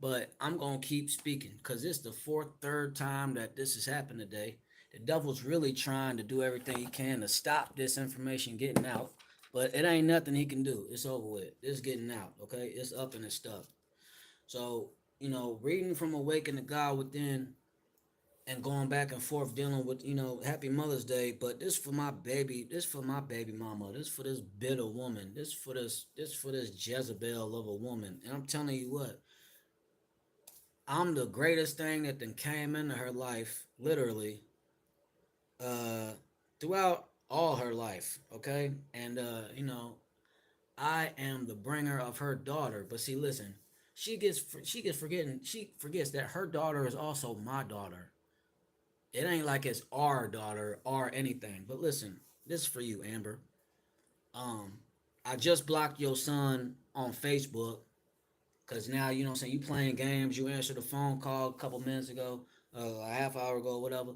But I'm gonna keep speaking because it's the fourth, third time that this has happened today. The devil's really trying to do everything he can to stop this information getting out, but it ain't nothing he can do. It's over with. It's getting out. Okay, it's up and it's stuck. So reading from Awaken to God Within and going back and forth dealing with Happy Mother's Day, but this for my baby. This for my baby mama. This for this bitter woman. This for this Jezebel of a woman. And I'm telling you what, I'm the greatest thing that then came into her life, literally, uh, throughout all her life. Okay, and I am the bringer of her daughter. But see, listen, she forgets that her daughter is also my daughter. It ain't like it's our daughter or anything. But listen, this is for you, Amber. Um, I just blocked your son on Facebook. Cause now you know what I'm saying, you playing games, you answered a phone call a couple minutes ago, a half hour ago, whatever,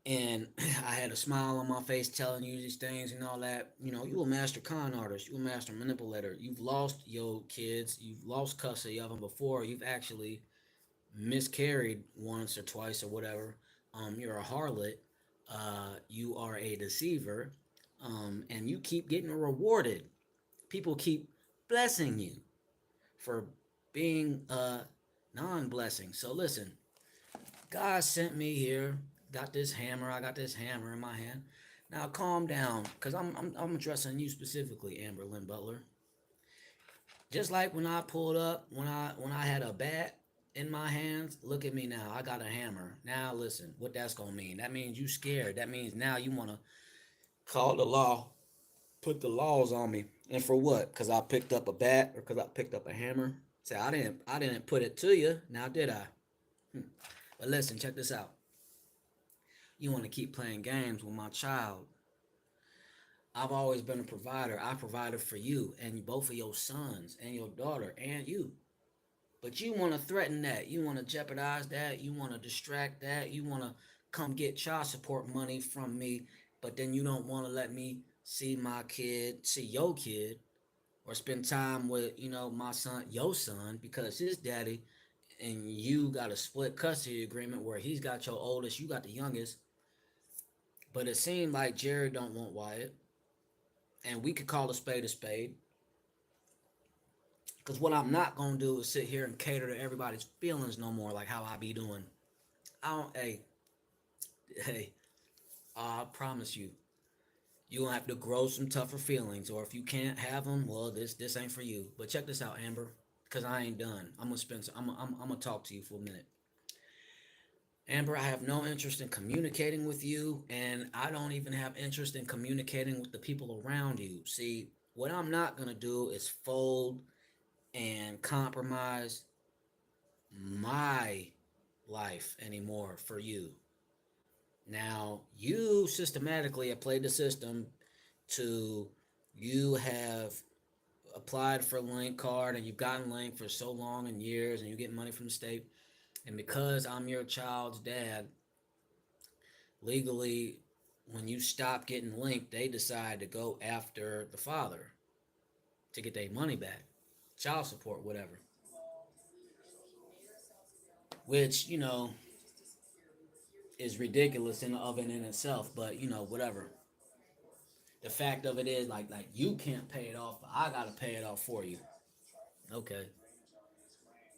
and I had a smile on my face telling you these things and all that. You a master con artist, you a master manipulator. You've lost your kids, you've lost custody of them before. You've actually miscarried once or twice or whatever. You're a harlot. You are a deceiver, and you keep getting rewarded. People keep blessing you for being non-blessing. So listen, God sent me here. Got this hammer. I got this hammer in my hand. Now calm down, cause I'm addressing you specifically, Amber Lynn Butler. Just like when I pulled up, when I had a bat in my hands, look at me now. I got a hammer. Now listen, what that's gonna mean? That means you scared. That means now you wanna call the law, put the laws on me. And for what? Cause I picked up a bat or cause I picked up a hammer? Say I didn't put it to you. Now did I? Hmm. But listen, check this out. You want to keep playing games with my child. I've always been a provider. I provided for you and both of your sons and your daughter and you. But you want to threaten that. You want to jeopardize that. You want to distract that. You want to come get child support money from me. But then you don't want to let me see my kid, see your kid, or spend time with, my son, your son, because his daddy and you got a split custody agreement where he's got your oldest, you got the youngest. But it seemed like Jared don't want Wyatt, and we could call a spade a spade. Because what I'm not gonna do is sit here and cater to everybody's feelings no more, like how I be doing. I don't. Hey, I promise you, you gonna have to grow some tougher feelings, or if you can't have them, well, this ain't for you. But check this out, Amber, because I ain't done. I'm gonna spend. I'm gonna talk to you for a minute. Amber, I have no interest in communicating with you, and I don't even have interest in communicating with the people around you. See, what I'm not going to do is fold and compromise my life anymore for you. Now, you systematically have played the system to, you have applied for a link card and you've gotten link for so long and years and you get money from the state. And because I'm your child's dad, legally, when you stop getting linked, they decide to go after the father to get their money back, child support, whatever. Which is ridiculous in of and in itself. But whatever. The fact of it is, like you can't pay it off, but I gotta pay it off for you. Okay.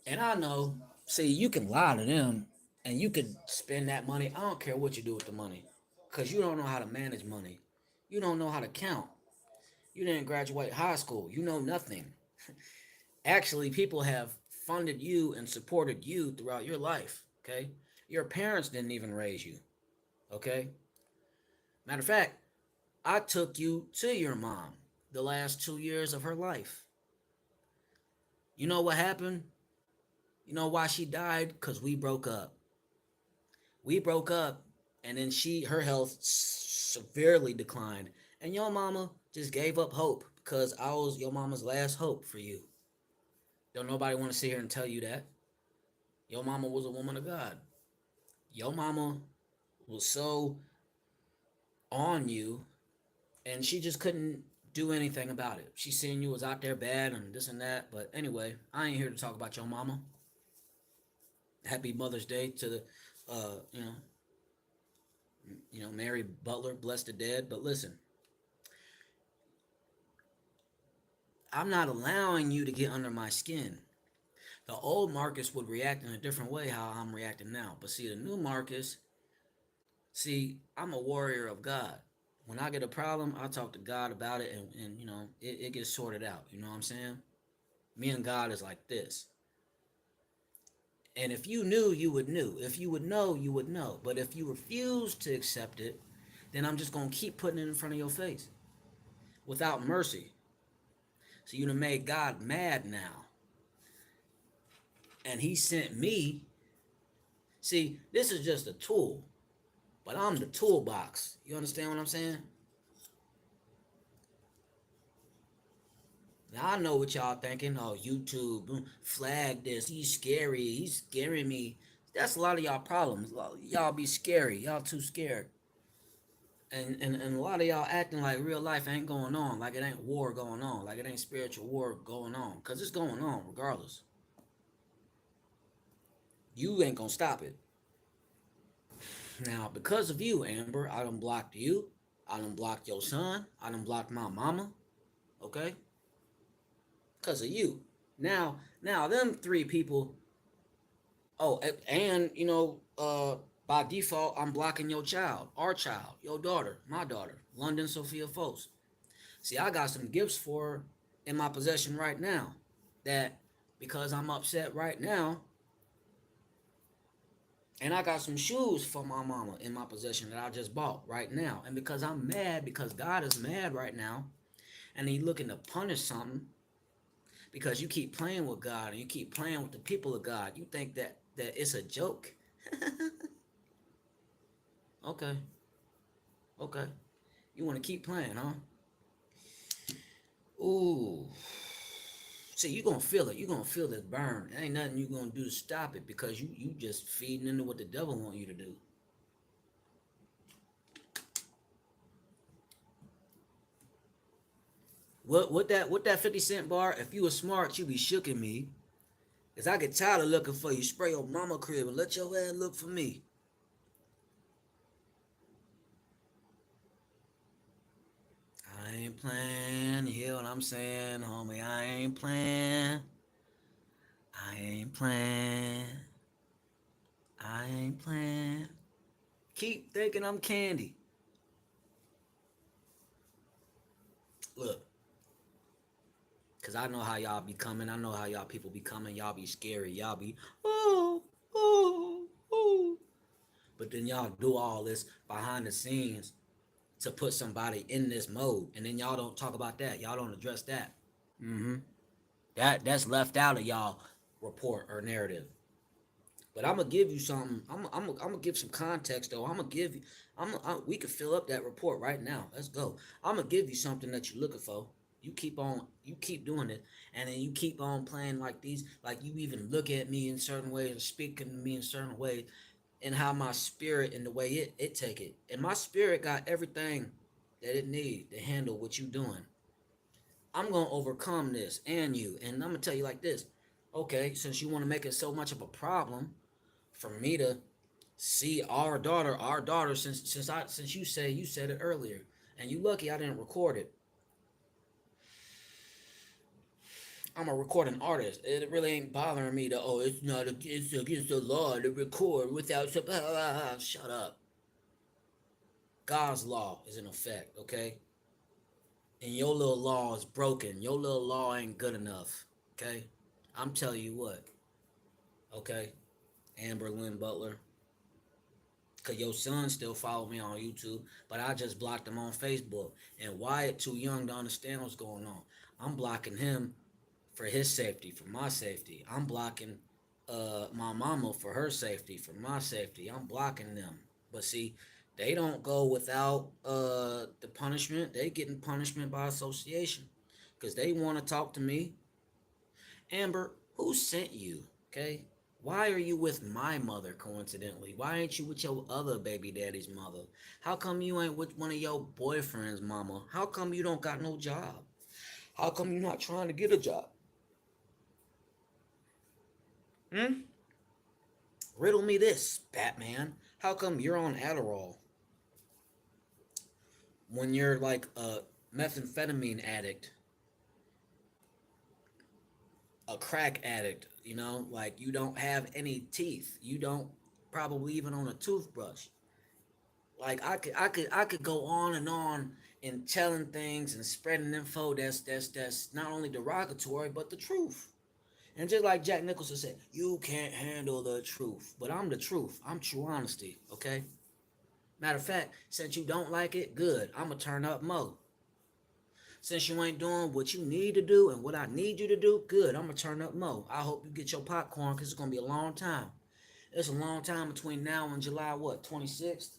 And I know. See, you can lie to them, and you could spend that money. I don't care what you do with the money, cause you don't know how to manage money. You don't know how to count. You didn't graduate high school. You know nothing. Actually, people have funded you and supported you throughout your life. Okay. Your parents didn't even raise you. Okay. Matter of fact, I took you to your mom the last 2 years of her life. You know what happened? You know why she died? Because we broke up. We broke up, and then her health severely declined. And your mama just gave up hope because I was your mama's last hope for you. Don't nobody want to sit here and tell you that. Your mama was a woman of God. Your mama was so on you, and she just couldn't do anything about it. She seen you was out there bad and this and that. But anyway, I ain't here to talk about your mama. Happy Mother's Day to the, uh, you know, Mary Butler, bless the dead. But listen, I'm not allowing you to get under my skin. The old Marcus would react in a different way how I'm reacting now. But see, the new Marcus, see, I'm a warrior of God. When I get a problem, I talk to God about it, and it gets sorted out. You know what I'm saying? Me and God is like this. And if you knew, you would know. If you would know, you would know. But if you refuse to accept it, then I'm just gonna keep putting it in front of your face without mercy. So you done made God mad now. And he sent me. See, this is just a tool, but I'm the toolbox. You understand what I'm saying? Now I know what y'all thinking. Oh, YouTube, flag this. He's scary. He's scaring me. That's a lot of y'all problems. Y'all be scary. Y'all too scared. And a lot of y'all acting like real life ain't going on. Like it ain't war going on. Like it ain't spiritual war going on. Because it's going on regardless. You ain't going to stop it. Now, because of you, Amber, I done blocked you. I done blocked your son. I done blocked my mama. Okay? Because of you. Now, them three people. Oh, and by default, I'm blocking your child, our child, your daughter, my daughter, London Sophia Fos. See, I got some gifts for her in my possession right now. That because I'm upset right now, and I got some shoes for my mama in my possession that I just bought right now. And because I'm mad, because God is mad right now, and He looking to punish something, because you keep playing with God and you keep playing with the people of God. You think that it's a joke. Okay, okay. You want to keep playing, huh? Ooh. See, you gonna feel it. You gonna feel this burn. There ain't nothing you gonna do to stop it because you just feeding into what the devil want you to do. What that 50 cent bar? If you was smart, you be shooking me. Cause I get tired of looking for you. Spray your mama crib and let your ass look for me. I ain't playing. You hear what I'm saying, homie? I ain't playing. I ain't playing. I ain't playing. Keep thinking I'm candy. Look, cause I know how y'all be coming. I know how y'all people be coming. Y'all be scary. Y'all be oh oh oh. But then y'all do all this behind the scenes to put somebody in this mode, and then y'all don't talk about that. Y'all don't address that. Mm-hmm. That's left out of y'all report or narrative. But I'm gonna give you something. I'm gonna give some context though. I'm gonna give you. We can fill up that report right now. Let's go. I'm gonna give you something that you're looking for. You keep on. You keep doing it, and then you keep on playing like these. Like you even look at me in certain ways and speaking to me in certain ways, and how my spirit and the way it take it. And my spirit got everything that it need to handle what you doing. I'm gonna overcome this and you. And I'm gonna tell you like this. Okay, since you want to make it so much of a problem for me to see our daughter, since you said it earlier, and you lucky I didn't record it. I'm a recording artist. It really ain't bothering me to it's not it's against the law to record without shut up. God's law is in effect, okay? And your little law is broken. Your little law ain't good enough, okay? I'm telling you what, okay? Amber Lynn Butler, cause your son still follow me on YouTube, but I just blocked him on Facebook. And Wyatt too young to understand what's going on. I'm blocking him for his safety, for my safety. I'm blocking my mama for her safety, for my safety. I'm blocking them. But see, they don't go without the punishment. They getting punishment by association, cause they want to talk to me. Amber, who sent you? Okay. Why are you with my mother coincidentally? Why ain't you with your other baby daddy's mother? How come you ain't with one of your boyfriend's mama? How come you don't got no job? How come you not trying to get a job? Hmm? Riddle me this, Batman. How come you're on Adderall when you're like a methamphetamine addict, a crack addict, you know, like you don't have any teeth. You don't probably even own a toothbrush. Like I could go on and telling things and spreading info that's not only derogatory but the truth. And just like Jack Nicholson said, you can't handle the truth. But I'm the truth. I'm true honesty. Okay? Matter of fact, since you don't like it, good. I'ma turn up more. Since you ain't doing what you need to do and what I need you to do, good. I'ma turn up more. I hope you get your popcorn because it's gonna be a long time. It's a long time between now and July what, 26th?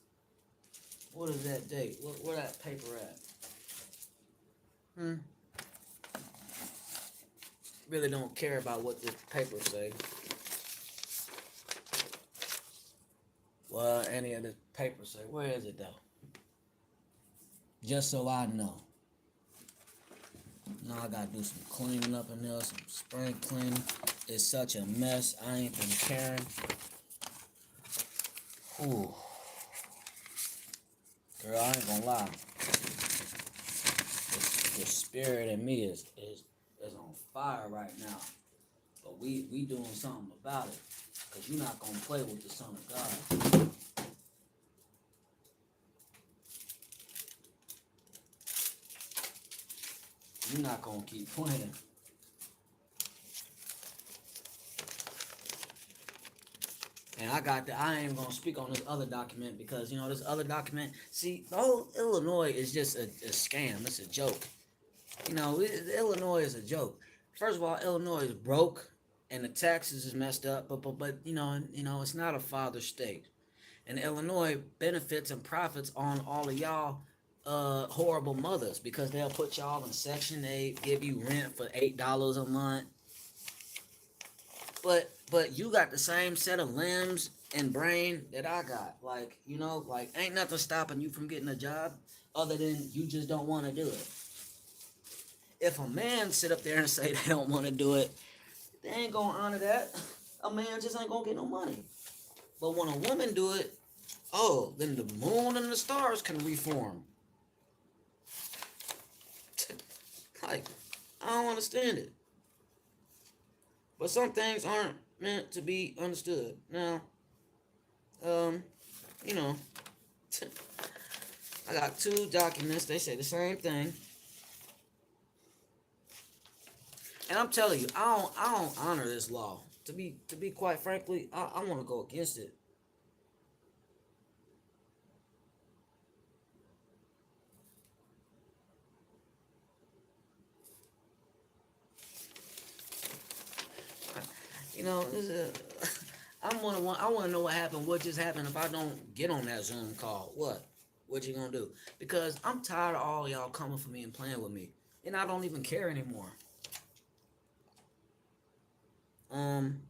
What is that date? Where that paper at? Hmm. Really don't care about what this paper say. Well, any of the paper say. Where is it though? Just so I know. Now I gotta do some cleaning up in there, some spring cleaning. It's such a mess. I ain't been caring. Ooh, girl, I ain't gonna lie. The spirit in me is on fire right now. But we doing something about it. Cause you're not gonna play with the Son of God. You're not gonna keep playing. And I ain't gonna speak on this other document because this other document. See, the whole Illinois is just a scam. It's a joke. Illinois is a joke. First of all, Illinois is broke, and the taxes is messed up. But it's not a father state, and Illinois benefits and profits on all of y'all horrible mothers because they'll put y'all in Section 8, give you rent for $8 a month. But you got the same set of limbs and brain that I got. Like ain't nothing stopping you from getting a job other than you just don't want to do it. If a man sit up there and say they don't want to do it, they ain't gonna honor that. A man just ain't gonna get no money. But when a woman do it, oh, then the moon and the stars can reform. Like, I don't understand it. But some things aren't meant to be understood. Now, um, you know, I got two documents. They say the same thing. And I'm telling you, I don't honor this law. To be quite frankly, I want to go against it. You know, I want to know what happened. What just happened if I don't get on that Zoom call? What you gonna do? Because I'm tired of all y'all coming for me and playing with me, and I don't even care anymore. Um,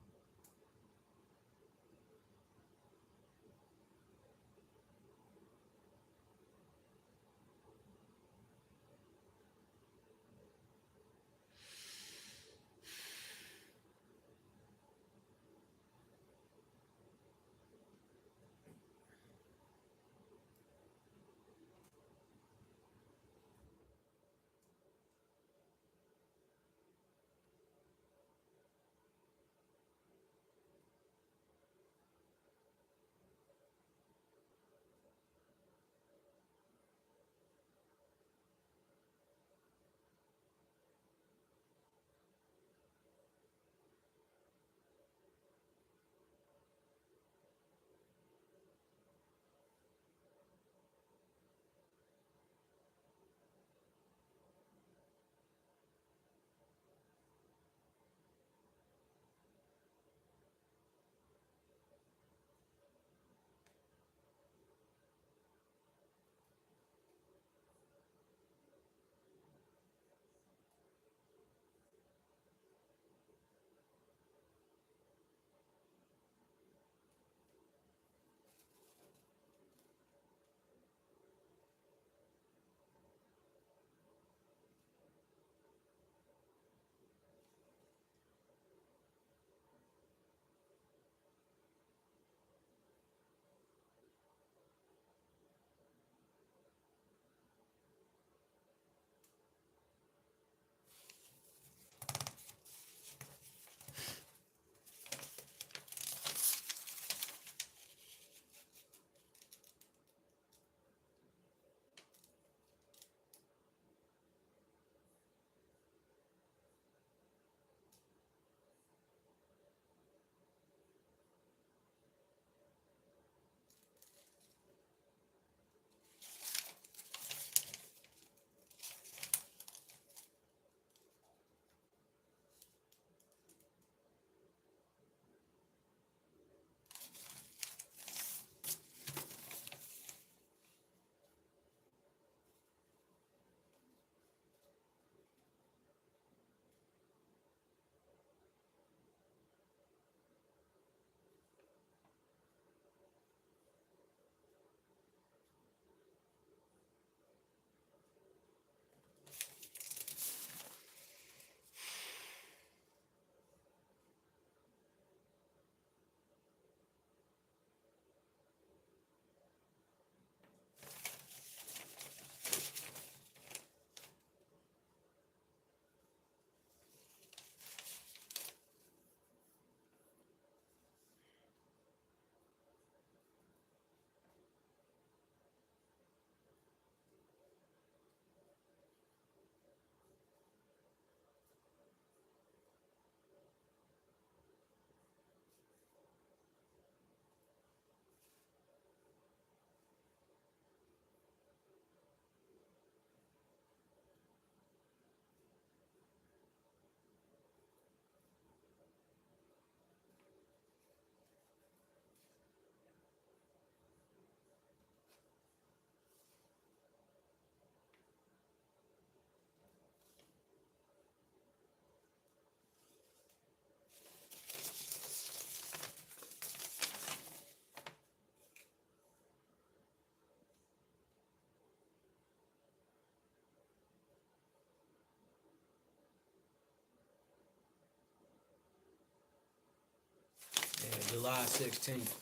July 16th.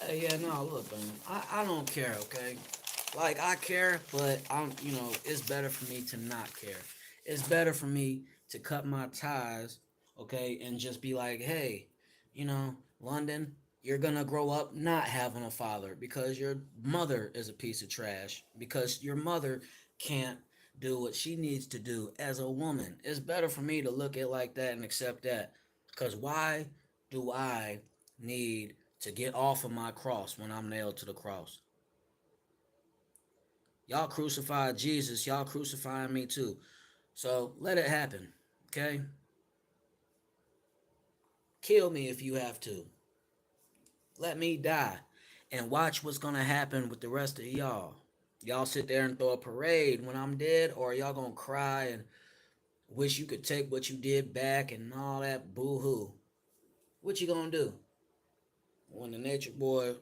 Hey, yeah, no, look, man, I don't care, okay? Like, I care, but it's better for me to not care. It's better for me to cut my ties, okay, and just be like, hey, London, you're gonna grow up not having a father because your mother is a piece of trash, because your mother can't do what she needs to do as a woman. It's better for me to look at it like that and accept that. Because why do I need to get off of my cross when I'm nailed to the cross? Y'all crucified Jesus, y'all crucifying me too. So let it happen, okay? Kill me if you have to. Let me die. And watch what's gonna happen with the rest of y'all. Y'all sit there and throw a parade when I'm dead, or y'all gonna cry and wish you could take what you did back and all that boo hoo. What you gonna do? When the nature boy,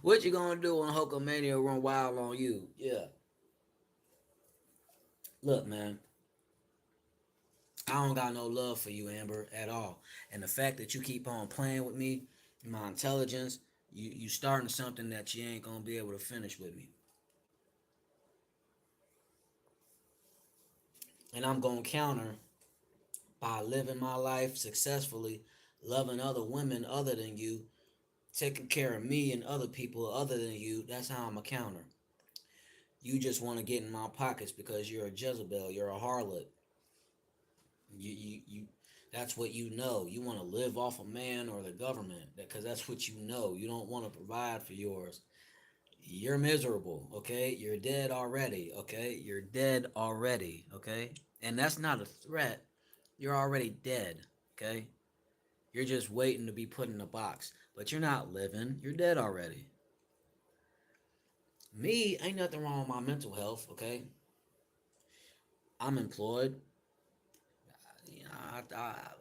what you gonna do when Hulkamania run wild on you? Yeah. Look, man, I don't got no love for you, Amber, at all. And the fact that you keep on playing with me, my intelligence, you starting something that you ain't gonna be able to finish with me. And I'm gonna counter by living my life successfully, loving other women other than you, taking care of me and other people other than you. That's how I'm a counter. You just want to get in my pockets because you're a Jezebel, you're a harlot. You that's what you know. You want to live off a man or the government because that's what you know. You don't want to provide for yours. You're miserable, okay? You're dead already, okay? You're dead already, okay? And that's not a threat. You're already dead, okay? You're just waiting to be put in a box. But you're not living. You're dead already. Me, ain't nothing wrong with my mental health, okay? I'm employed.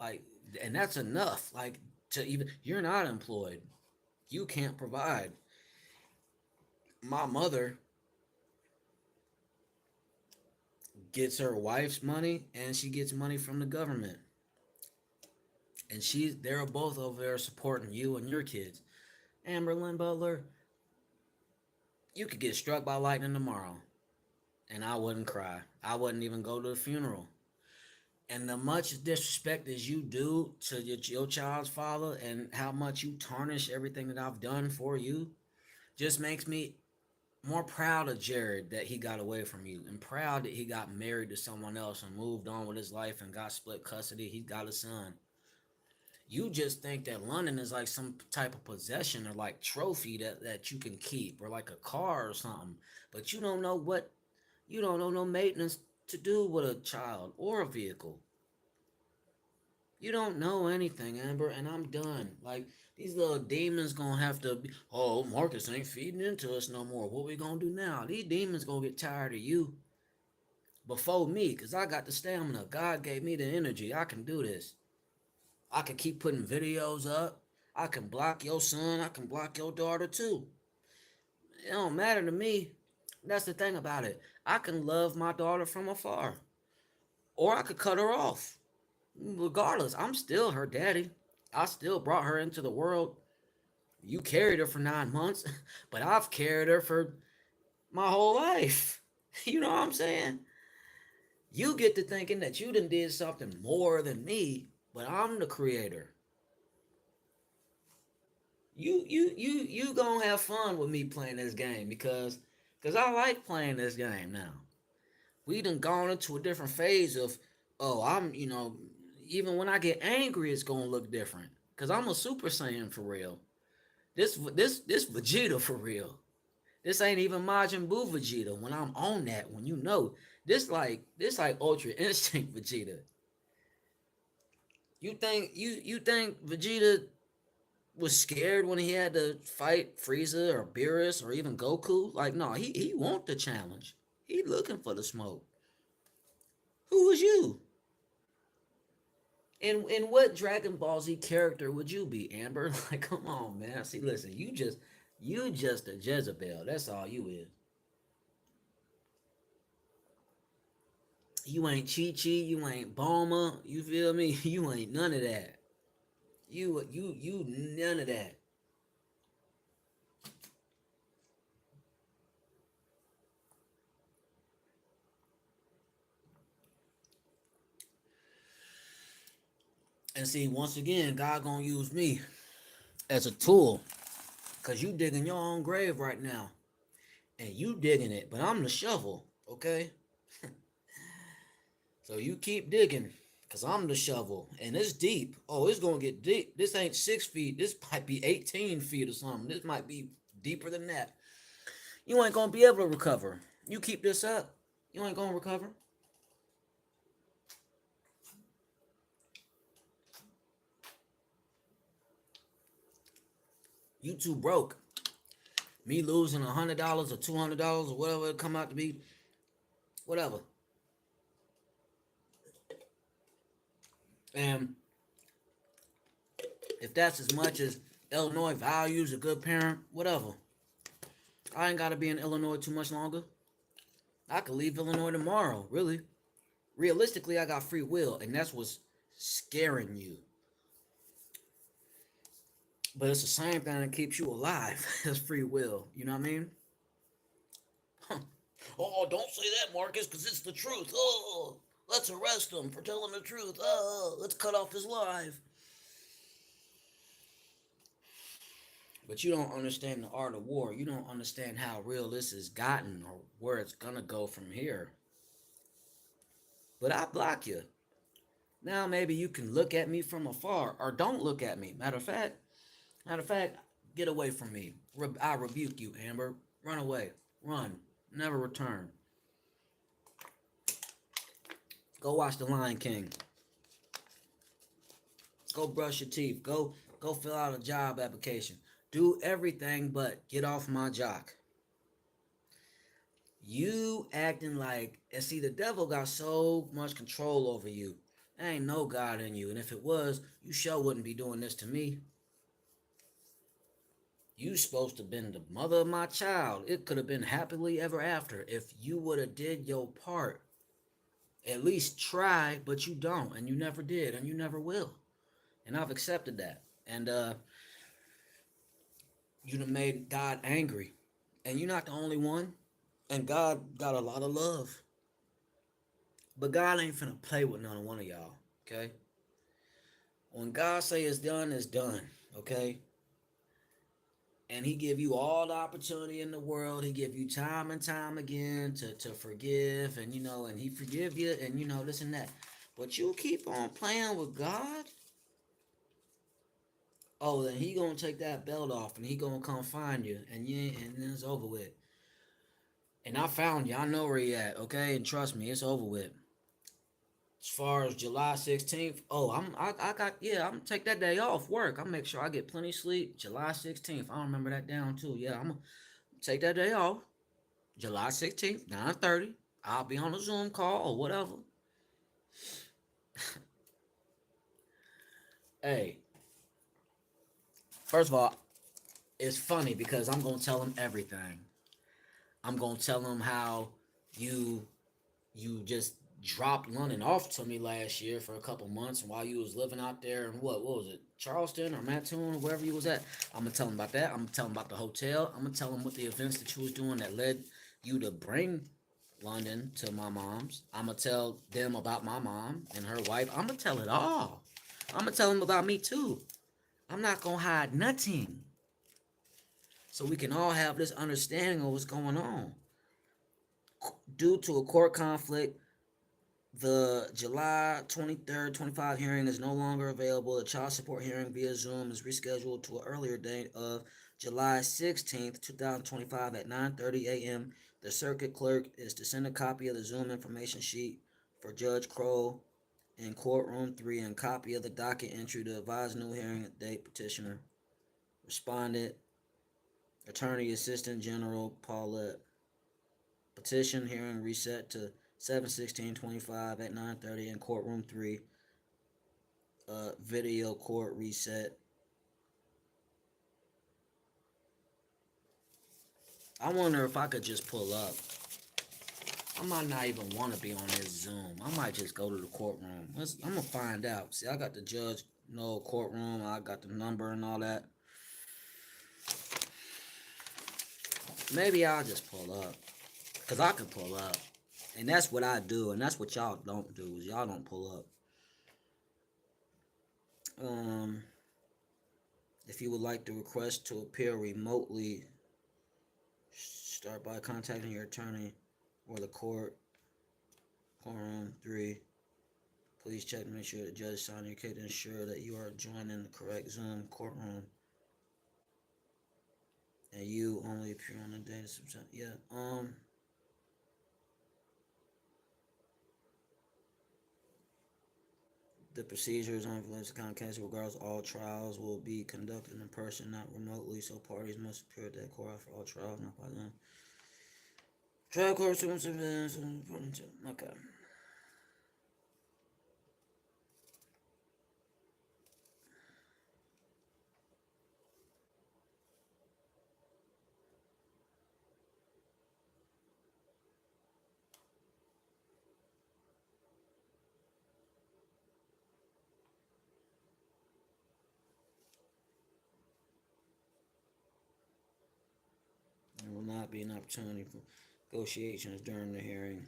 Like, and that's enough. Like, to even, you're not employed. You can't provide. My mother gets her wife's money and she gets money from the government. And they're both over there supporting you and your kids. Amber Lynn Butler, you could get struck by lightning tomorrow. And I wouldn't cry. I wouldn't even go to the funeral. And the much disrespect as you do to your child's father and how much you tarnish everything that I've done for you just makes me more proud of Jared that he got away from you and proud that he got married to someone else and moved on with his life and got split custody. He got a son. You just think that London is like some type of possession or like trophy that you can keep or like a car or something. But you don't know no maintenance to do with a child or a vehicle. You don't know anything, Amber, and I'm done. Like, these little demons gonna have to be, oh, Marcus ain't feeding into us no more. What we gonna do now? These demons gonna get tired of you before me, because I got the stamina. God gave me the energy. I can do this. I can keep putting videos up. I can block your son. I can block your daughter too. It don't matter to me. That's the thing about it. I can love my daughter from afar. Or I could cut her off. Regardless, I'm still her daddy. I still brought her into the world. You carried her for 9 months, but I've carried her for my whole life. You know what I'm saying? You get to thinking that you done did something more than me, but I'm the creator. You gonna have fun with me playing this game because I like playing this game now. We done gone into a different phase of, oh, even when I get angry, it's gonna look different because I'm a Super Saiyan for real. This Vegeta for real. This ain't even Majin Buu Vegeta. When I'm on that, when this like Ultra Instinct Vegeta. You think Vegeta was scared when he had to fight Frieza or Beerus or even Goku? Like, no, he want the challenge. He looking for the smoke. Who was you? And what Dragon Ball Z character would you be, Amber? Like, come on, man. See, listen, you just a Jezebel. That's all you is. You ain't Chi Chi. You ain't Bulma. You feel me? You ain't none of that. You none of that. And see, once again, God gonna use me as a tool, cause you digging your own grave right now, and you digging it, but I'm the shovel, okay? So you keep digging, cause I'm the shovel, and it's deep. Oh, it's gonna get deep. This ain't 6 feet. This might be 18 feet or something. This might be deeper than that. You ain't gonna be able to recover. You keep this up, you ain't gonna recover. You too broke. Me losing $100 or $200 or whatever it come out to be, whatever. And if that's as much as Illinois values a good parent, whatever. I ain't gotta be in Illinois too much longer. I could leave Illinois tomorrow, really. Realistically, I got free will, and that's what's scaring you. But it's the same thing that keeps you alive as free will. You know what I mean? Huh. Oh, don't say that, Marcus, because it's the truth. Oh, let's arrest him for telling the truth. Oh, let's cut off his life. But you don't understand the art of war. You don't understand how real this has gotten or where it's gonna go from here. But I block you. Now maybe you can look at me from afar or don't look at me. Matter of fact, get away from me. I rebuke you, Amber. Run away. Run. Never return. Go watch The Lion King. Go brush your teeth. Go fill out a job application. Do everything but get off my jock. You acting like, and see, the devil got so much control over you. There ain't no God in you, and if it was, you sure wouldn't be doing this to me. You supposed to been the mother of my child. It could have been happily ever after if you would have did your part. At least try, but you don't, and you never did, and you never will. And I've accepted that. And you done made God angry, and you're not the only one. And God got a lot of love, but God ain't finna play with none of one of y'all. Okay? When God say it's done, it's done. Okay? And he give you all the opportunity in the world. He give you time and time again to forgive, and and he forgive you, and this and that. But you keep on playing with God. Oh, then he gonna take that belt off, and he gonna come find you, and then it's over with. And I found you. I know where he at. Okay, and trust me, it's over with. As far as July 16th, oh, I got, yeah, I'm gonna take that day off work. I'll make sure I get plenty of sleep. July 16th, I remember that down too. Yeah, I'm gonna take that day off. July 16th, 9:30. I'll be on a Zoom call or whatever. Hey, first of all, it's funny because I'm gonna tell him everything. I'm gonna tell him how you you just dropped London off to me last year for a couple months while you was living out there in what was it, Charleston or Mattoon or wherever you was at. I'm gonna tell him about that. I'm gonna tell him about the hotel. I'm gonna tell him what the events that you was doing that led you to bring London to my mom's. I'm gonna tell them about my mom and her wife. I'm gonna tell it all. I'm gonna tell them about me too. I'm not gonna hide nothing. So we can all have this understanding of what's going on. Due to a court conflict, the July 23rd, 25 hearing is no longer available. The child support hearing via Zoom is rescheduled to an earlier date of July 16th, 2025 at 9:30 a.m. The circuit clerk is to send a copy of the Zoom information sheet for Judge Kroll in courtroom 3 and copy of the docket entry to advise new hearing date. Petitioner, respondent, Attorney Assistant General Paulette. Petition hearing reset to 7/16/25 at 9:30 in courtroom 3. Video court reset. I wonder if I could just pull up. I might not even want to be on this Zoom. I might just go to the courtroom. I'm gonna find out. See, I got the judge no courtroom. I got the number and all that. Maybe I'll just pull up, cause I can pull up, and that's what I do, and that's what y'all don't do. Is y'all don't pull up. Um, if you would like to request to appear remotely, start by contacting your attorney or the courtroom. 3. Please check to make sure the judge signed your case to ensure that you are joining the correct Zoom courtroom and you only appear on the date of yeah. The procedures on Valencia County Council regardless all trials will be conducted in person, not remotely, so parties must appear at that court for all trials, not by them. Trial court, okay. There will not be an opportunity for negotiations during the hearing.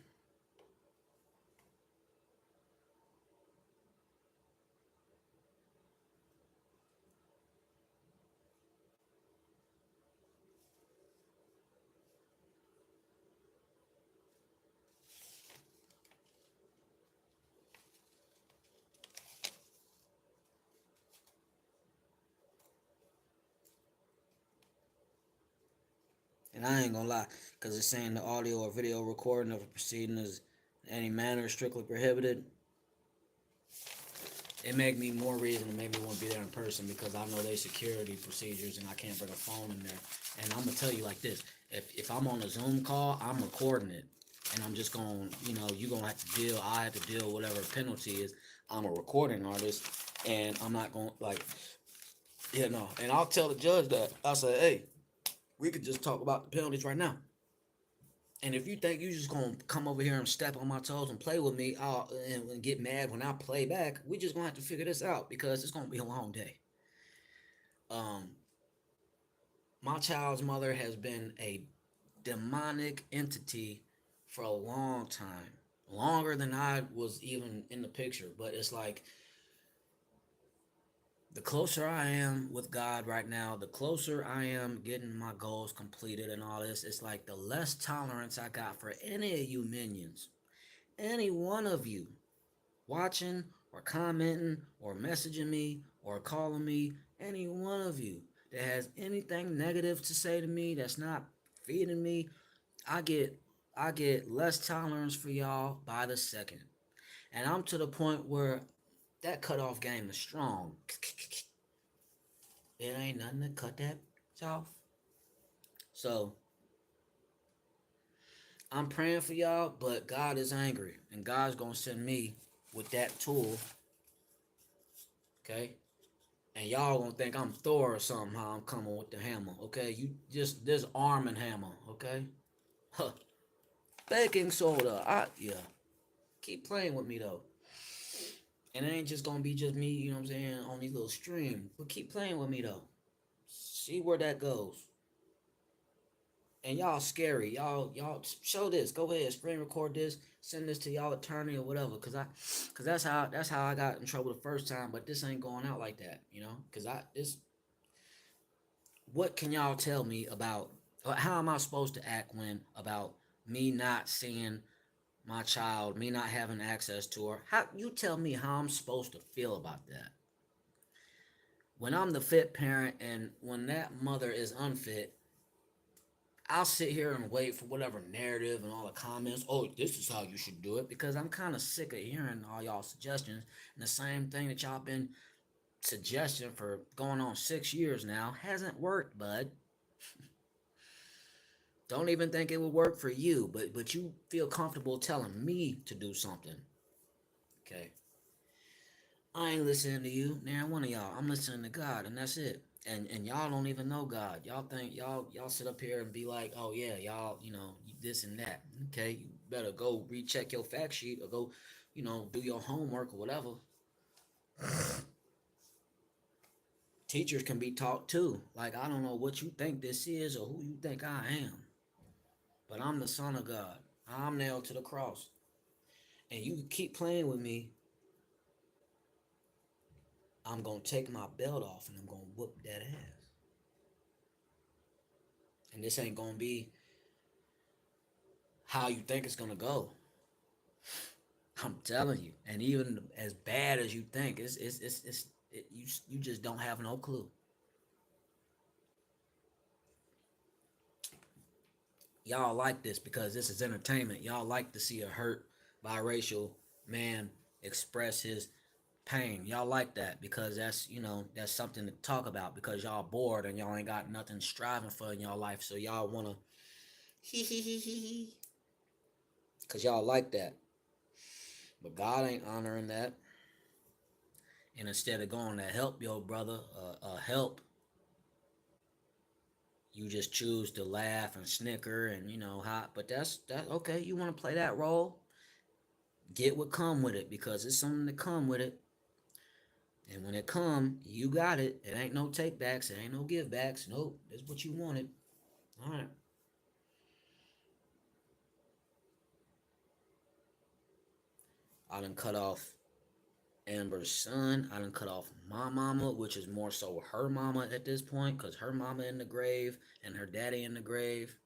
And I ain't gonna lie, because it's saying the audio or video recording of a proceeding is in any manner strictly prohibited. It make me more reason to make me want to be there in person because I know they security procedures and I can't bring a phone in there. And I'm gonna tell you like this: if I'm on a Zoom call, I'm recording it, and I'm just going, you gonna have to deal. I have to deal whatever penalty is. I'm a recording artist, and I'm not going like, no. And I'll tell the judge that I say, hey, we could just talk about the penalties right now. And if you think you just gonna come over here and step on my toes and play with me, and get mad when I play back, we just gonna have to figure this out because it's gonna be a long day. Um, my child's mother has been a demonic entity for a long time, longer than I was even in the picture. But it's like the closer I am with God right now, the closer I am getting my goals completed and all this. It's like the less tolerance I got for any of you minions, any one of you watching or commenting or messaging me or calling me, any one of you that has anything negative to say to me that's not feeding me, I get I get less tolerance for y'all by the second. And I'm to the point where that cutoff game is strong. It ain't nothing to cut that off. So I'm praying for y'all, but God is angry. And God's gonna send me with that tool. Okay? And y'all gonna think I'm Thor or something. How I'm coming with the hammer, okay? You just this arm and hammer, okay? Huh. Baking soda, yeah. Keep playing with me though, and it ain't just gonna be just me. You know what I'm saying on these little streams, but keep playing with me though. See where that goes. And y'all scary, y'all show this. Go ahead, screen record this. Send this to y'all attorney or whatever, cause that's how I got in trouble the first time. But this ain't going out like that, Cause what can y'all tell me about how am I supposed to act when about me not seeing my child, me not having access to her? How you tell me how I'm supposed to feel about that? When I'm the fit parent and when that mother is unfit, I'll sit here and wait for whatever narrative and all the comments. Oh, this is how you should do it because I'm kind of sick of hearing all y'all suggestions and the same thing that y'all been suggesting for going on 6 years now hasn't worked, bud. Don't even think it would work for you, but you feel comfortable telling me to do something. Okay. I ain't listening to you, neither one of y'all. I'm listening to God, and that's it. And y'all don't even know God. Y'all think y'all sit up here and be like, oh yeah, y'all, this and that. Okay, you better go recheck your fact sheet or go, do your homework or whatever. Teachers can be taught too. Like, I don't know what you think this is or who you think I am, but I'm the Son of God. I'm nailed to the cross. And you keep playing with me, I'm going to take my belt off and I'm going to whoop that ass. And this ain't going to be how you think it's going to go. I'm telling you. And even as bad as you think, you just don't have no clue. Y'all like this because this is entertainment. Y'all like to see a hurt biracial man express his pain. Y'all like that because that's something to talk about because y'all bored and y'all ain't got nothing striving for in y'all life. So y'all wanna hee hee hee hee hee because y'all like that. But God ain't honoring that. And instead of going to help your brother, help, you just choose to laugh and snicker and hot. But that's okay. You want to play that role? Get what come with it because it's something to come with it. And when it come, you got it. It ain't no take backs. It ain't no give backs. Nope. That's what you wanted. All right. I done cut off Amber's son. I done cut off my mama, which is more so her mama at this point, because her mama in the grave and her daddy in the grave.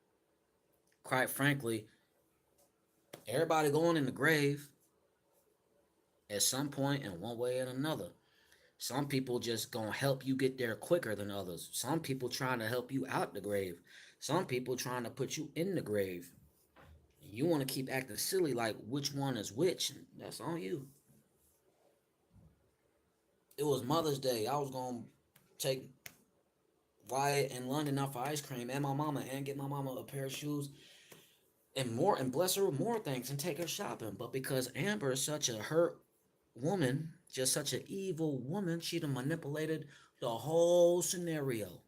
Quite frankly, everybody going in the grave at some point in one way or another. Some people just gonna help you get there quicker than others. Some people trying to help you out the grave. Some people trying to put you in the grave. You want to keep acting silly like which one is which. That's on you. It was Mother's Day. I was gonna take Wyatt and London out for ice cream and my mama and get my mama a pair of shoes and bless her with more things and take her shopping. But because Amber is such a hurt woman, just such an evil woman, she done manipulated the whole scenario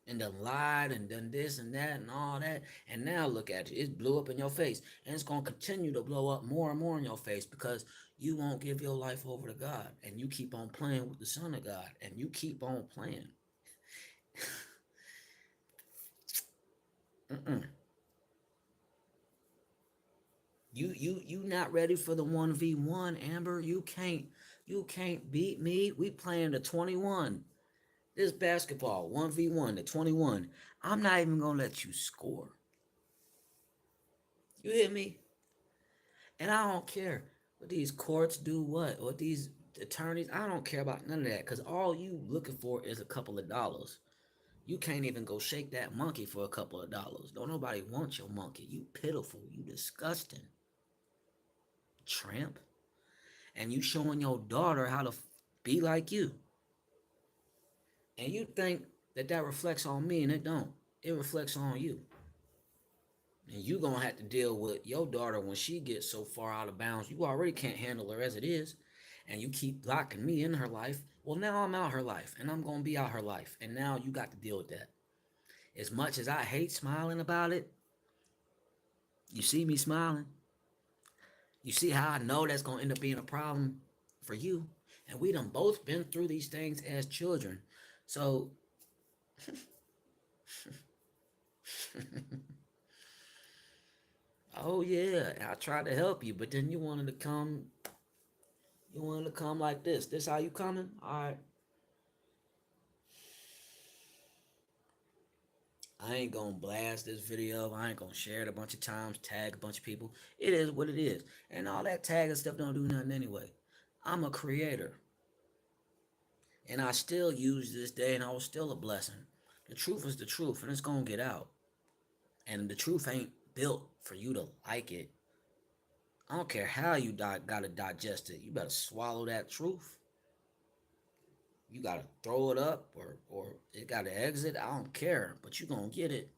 and done lied and done this and that and all that. And now look at you. It blew up in your face. And it's going to continue to blow up more and more in your face because you won't give your life over to God. And you keep on playing with the Son of God. And you keep on playing. Mm-mm. You not ready for the 1v1, Amber. You can't beat me. We playing the 21. This basketball 1v1 to 21. I'm not even gonna let you score. You hear me? And I don't care what these courts do, what these attorneys. I don't care about none of that because all you looking for is a couple of dollars. You can't even go shake that monkey for a couple of dollars. Don't nobody want your monkey. You pitiful. You disgusting tramp. And you showing your daughter how to be like you. And you think that reflects on me, and it don't. It reflects on you. And you gonna have to deal with your daughter when she gets so far out of bounds. You already can't handle her as it is. And you keep blocking me in her life. Well, now I'm out her life, and I'm gonna be out her life. And now you got to deal with that. As much as I hate smiling about it, you see me smiling. You see how I know that's gonna end up being a problem for you. And we done both been through these things as children. So oh yeah, I tried to help you, but then you wanted to come like this. This how you coming? Alright. I ain't gonna blast this video. I ain't gonna share it a bunch of times, tag a bunch of people. It is what it is. And all that tagging stuff don't do nothing anyway. I'm a creator. And I still use this day and I was still a blessing. The truth is the truth and it's gonna get out. And the truth ain't built for you to like it. I don't care how you gotta digest it. You better swallow that truth. You gotta throw it up or it gotta exit. I don't care, but you gonna get it.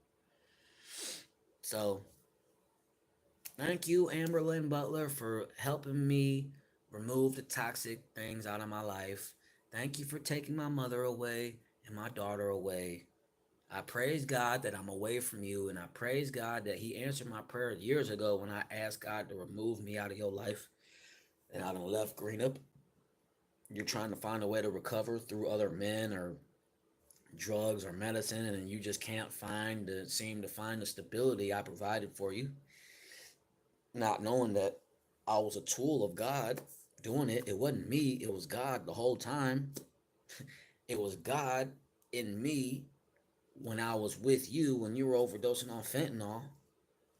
So thank you, Amber Lynn Butler, for helping me remove the toxic things out of my life. Thank you for taking my mother away and my daughter away. I praise God that I'm away from you, and I praise God that He answered my prayer years ago when I asked God to remove me out of your life. And I done left green up. You're trying to find a way to recover through other men or drugs or medicine, and you just can't seem to find the stability I provided for you, not knowing that I was a tool of God doing it. It wasn't me, it was God the whole time. It was God in me when I was with you when you were overdosing on fentanyl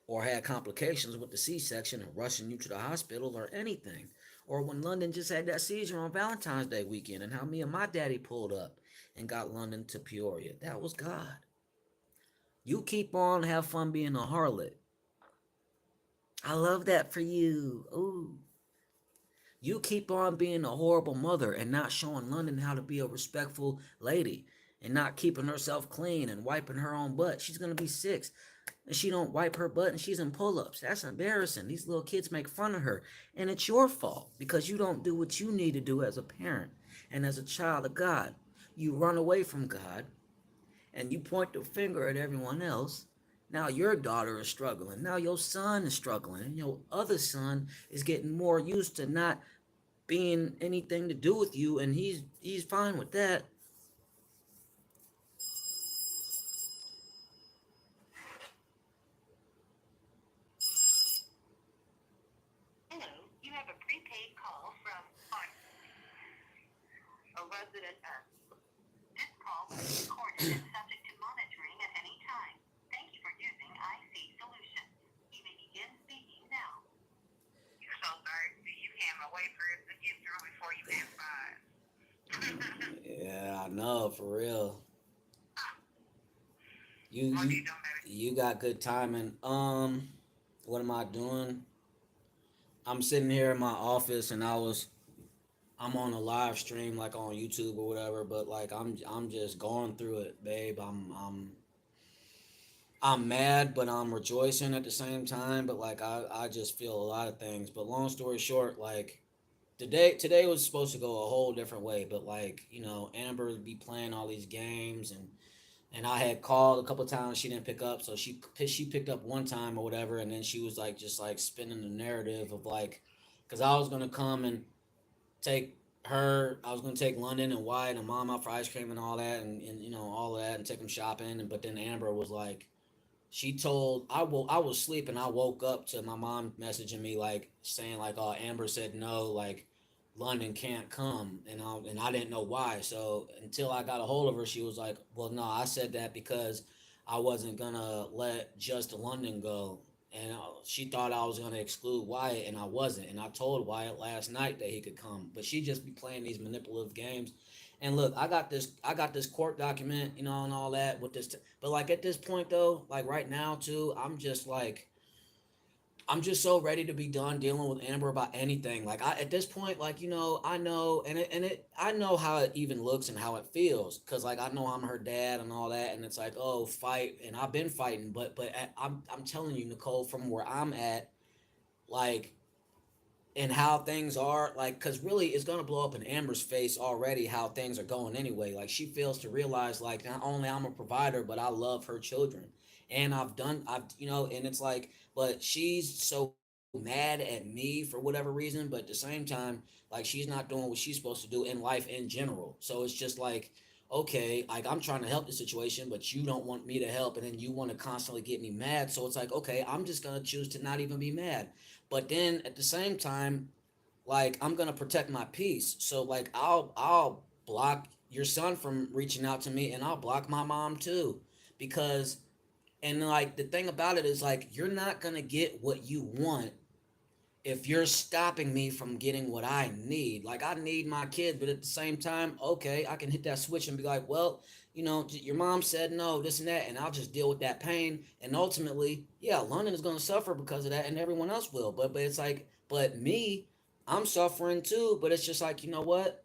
or had complications with the C-section and rushing you to the hospital or anything. Or when London just had that seizure on Valentine's Day weekend and how me and my daddy pulled up and got London to Peoria. That was God. You keep on, have fun being a harlot. I love that for you. Ooh. You keep on being a horrible mother and not showing London how to be a respectful lady and not keeping herself clean and wiping her own butt. She's gonna be 6 and she don't wipe her butt and she's in pull-ups. That's embarrassing. These little kids make fun of her. And it's your fault because you don't do what you need to do as a parent and as a child of God. You run away from God and you point the finger at everyone else. Now your daughter is struggling. Now your son is struggling. And your other son is getting more used to not being anything to do with you, and he's fine with that. Yeah, I know for real. You you got good timing. What am I doing? I'm sitting here in my office, and I'm on a live stream like on YouTube or whatever. But like I'm just going through it, babe. I'm mad, but I'm rejoicing at the same time. But like I just feel a lot of things. But long story short, like today was supposed to go a whole different way, but like Amber would be playing all these games, and I had called a couple times, she didn't pick up, so she picked up one time or whatever, and then she was like just like spinning the narrative of like, because I was gonna come and take I was gonna take London and Wyatt and Mom out for ice cream and all that, and all of that, and take them shopping, and but then Amber was like, she told I was sleeping. I woke up to my mom messaging me like saying like, "Oh, Amber said no, like London can't come," and I didn't know why. So until I got a hold of her, she was like, "Well, no, I said that because I wasn't gonna let just London go." And she thought I was gonna exclude Wyatt, and I wasn't. And I told Wyatt last night that he could come, but she just be playing these manipulative games. And look, I got this court document, and all that with this. But like at this point though, like right now too, I'm just so ready to be done dealing with Amber about anything. Like at this point, like I know, I know how it even looks and how it feels, cause like I know I'm her dad and all that, and it's like, oh, fight, and I've been fighting, but I'm telling you, Nicole, from where I'm at, like, and how things are, like, because really it's going to blow up in Amber's face already how things are going anyway. Like, she fails to realize, like, not only I'm a provider, but I love her children, and I've and it's like, but she's so mad at me for whatever reason, but at the same time, like, she's not doing what she's supposed to do in life in general. So it's just like, okay, like, I'm trying to help the situation, but you don't want me to help, and then you want to constantly get me mad. So it's like, okay, I'm just going to choose to not even be mad. But then at the same time, like, I'm gonna protect my peace. So like I'll block your son from reaching out to me, and I'll block my mom too. Because, and like, the thing about it is, like, you're not gonna get what you want if you're stopping me from getting what I need. Like, I need my kid, but at the same time, okay, I can hit that switch and be like, well, your mom said no, this and that, and I'll just deal with that pain. And ultimately, yeah, London is going to suffer because of that, and everyone else will. But it's like, but me, I'm suffering too. But it's just like, you know what?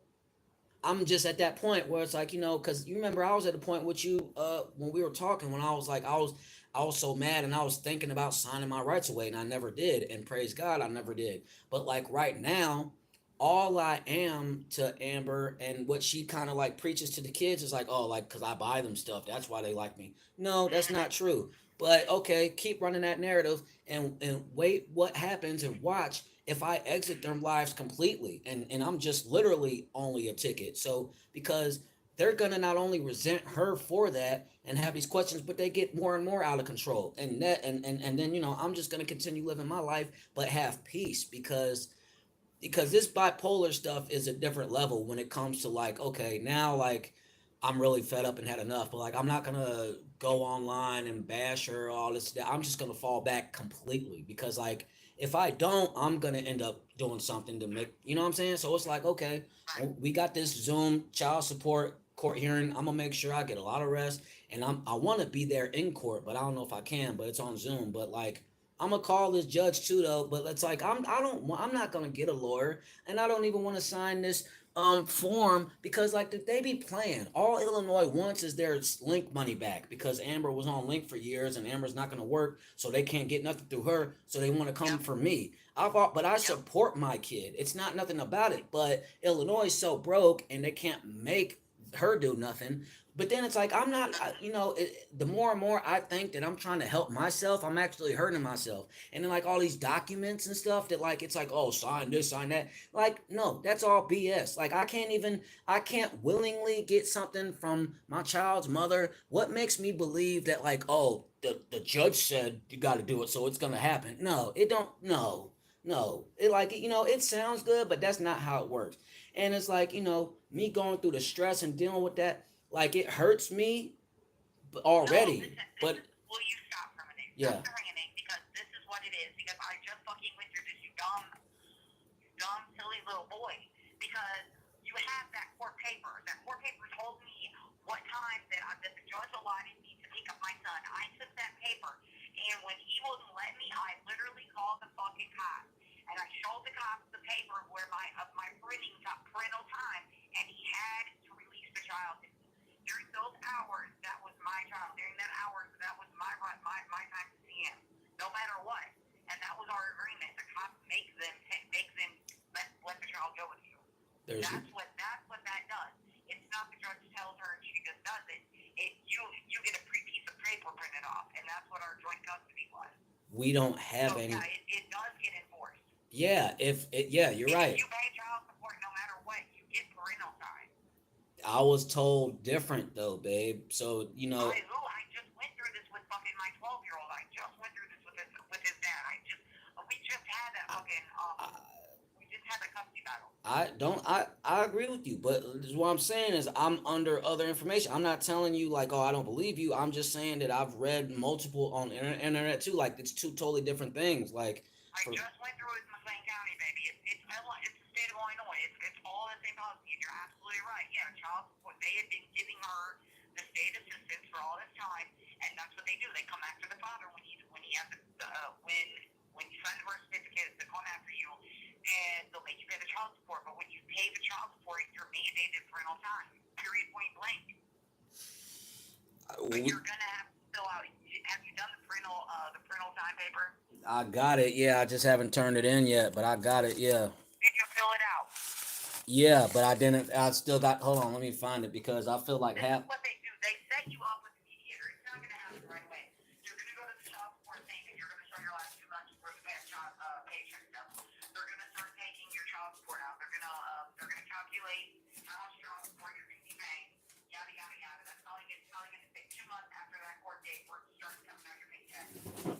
I'm just at that point where it's like, because you remember I was at the point with you when we were talking, when I was like, I was so mad, and I was thinking about signing my rights away, and I never did. And praise God, I never did. But like right now, all I am to Amber and what she kind of like preaches to the kids is like, oh, like, because I buy them stuff, that's why they like me. No, that's not true. But okay, keep running that narrative, and wait what happens, and watch if I exit their lives completely, and I'm just literally only a ticket. So because they're gonna not only resent her for that and have these questions, but they get more and more out of control. And and then I'm just gonna continue living my life, but have peace because this bipolar stuff is a different level when it comes to like, okay, now like I'm really fed up and had enough, but like I'm not gonna go online and bash her all this stuff. I'm just gonna fall back completely because like if I don't, I'm gonna end up doing something to make what I'm saying. So it's like, okay, Right. we got this Zoom child support court hearing. I'm gonna make sure I get a lot of rest, and I want to be there in court, but I don't know if I can. But it's on Zoom. But like I'm gonna call this judge too though, but it's like I'm not gonna get a lawyer, and I don't even want to sign this form because like they be playing. All Illinois wants is their Link money back because Amber was on Link for years and Amber's not gonna work, so they can't get nothing through her, so they want to come Yep. for me. But I Yep. support my kid. It's not nothing about it, but Illinois is so broke and they can't make her do nothing. But then it's like I'm not, the more and more I think that I'm trying to help myself, I'm actually hurting myself. And then like all these documents and stuff that like it's like, oh, sign this, sign that. Like no, that's all BS. Like I can't willingly get something from my child's mother. What makes me believe that like, oh, the judge said you got to do it, so it's gonna happen? No, it don't. No, no. It like it sounds good, but that's not how it works. And it's like me going through the stress and dealing with that, like it hurts me No, already. listen, But will you stop for a minute? Stop yeah, the ranting because this is what it is. Because I just fucking went through this, you dumb, silly little boy. Because you have that court paper. That court paper told me what time that the judge allotted me to pick up my son. I took that paper, and when he wouldn't let me, I literally called the fucking cops. And I showed the cops the paper where my printing got parental time, and he had to release the child to me. During those hours, that was my child. During that hours, that was my time to see him, no matter what. And that was our agreement. The cops make them let the child go with you. there's That's what that does. It's not the judge tells her and she just does it. You get a piece of paper printed off, and that's what our joint custody was. we don't have So yeah, any. it does get enforced. Yeah, if it, yeah, you're And if right. you pay child support, no matter what, you get parental time. I was told different though, babe. So I just went through this with fucking my 12-year-old. I just went through this with his dad. We just had that fucking I, we just had the custody battle. I don't. I agree with you, but what I'm saying is I'm under other information. I'm not telling you like, oh, I don't believe you. I'm just saying that I've read multiple on internet too. Like it's two totally different things. Like I for just went through it in McLean County, baby. It's the state of Illinois. It's all the same policy. And you're absolutely right. Yeah, child support. They had been giving her the state assistance for all this time, and that's what they do. They come after the father when he has when you sign the birth certificate, they come after you, and they'll make you pay the child support. But when you pay the child support, you're mandated parental time. Period. Point blank. But we, you're gonna have to fill out. Have you done the parental time paper? I got it. Yeah, I just haven't turned it in yet, but I got it. Yeah. Did you fill it out? Yeah, but I didn't. I still got. Hold on, let me find it because I feel like This is half. what they do. They set you up with a mediator. It's not going to happen right away. You're going to go to the child support thing and you're going to show your last 2 months worth of paycheck stuff. They're going to start taking your child support out. They're going to calculate how much child support you're going to be paying. Yada yada yada. That's probably going to take 2 months after that court date where it starts coming out your paycheck.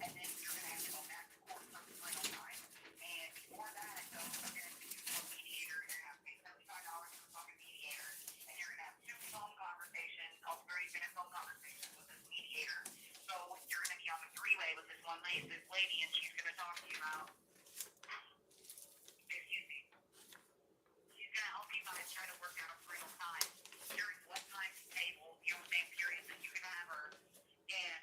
And then you're going to have to go back to court for the final time. And before that, though, they're going to send you to a mediator. You're going to have to pay $75 for the fucking mediator, and you're gonna have 2 phone conversations, 30-minute phone conversations with this mediator. So you're gonna be on the three-way with this lady, and she's gonna talk to you about, excuse me, she's gonna help you guys try to work out a parental time during what time table, same periods that you can have her. And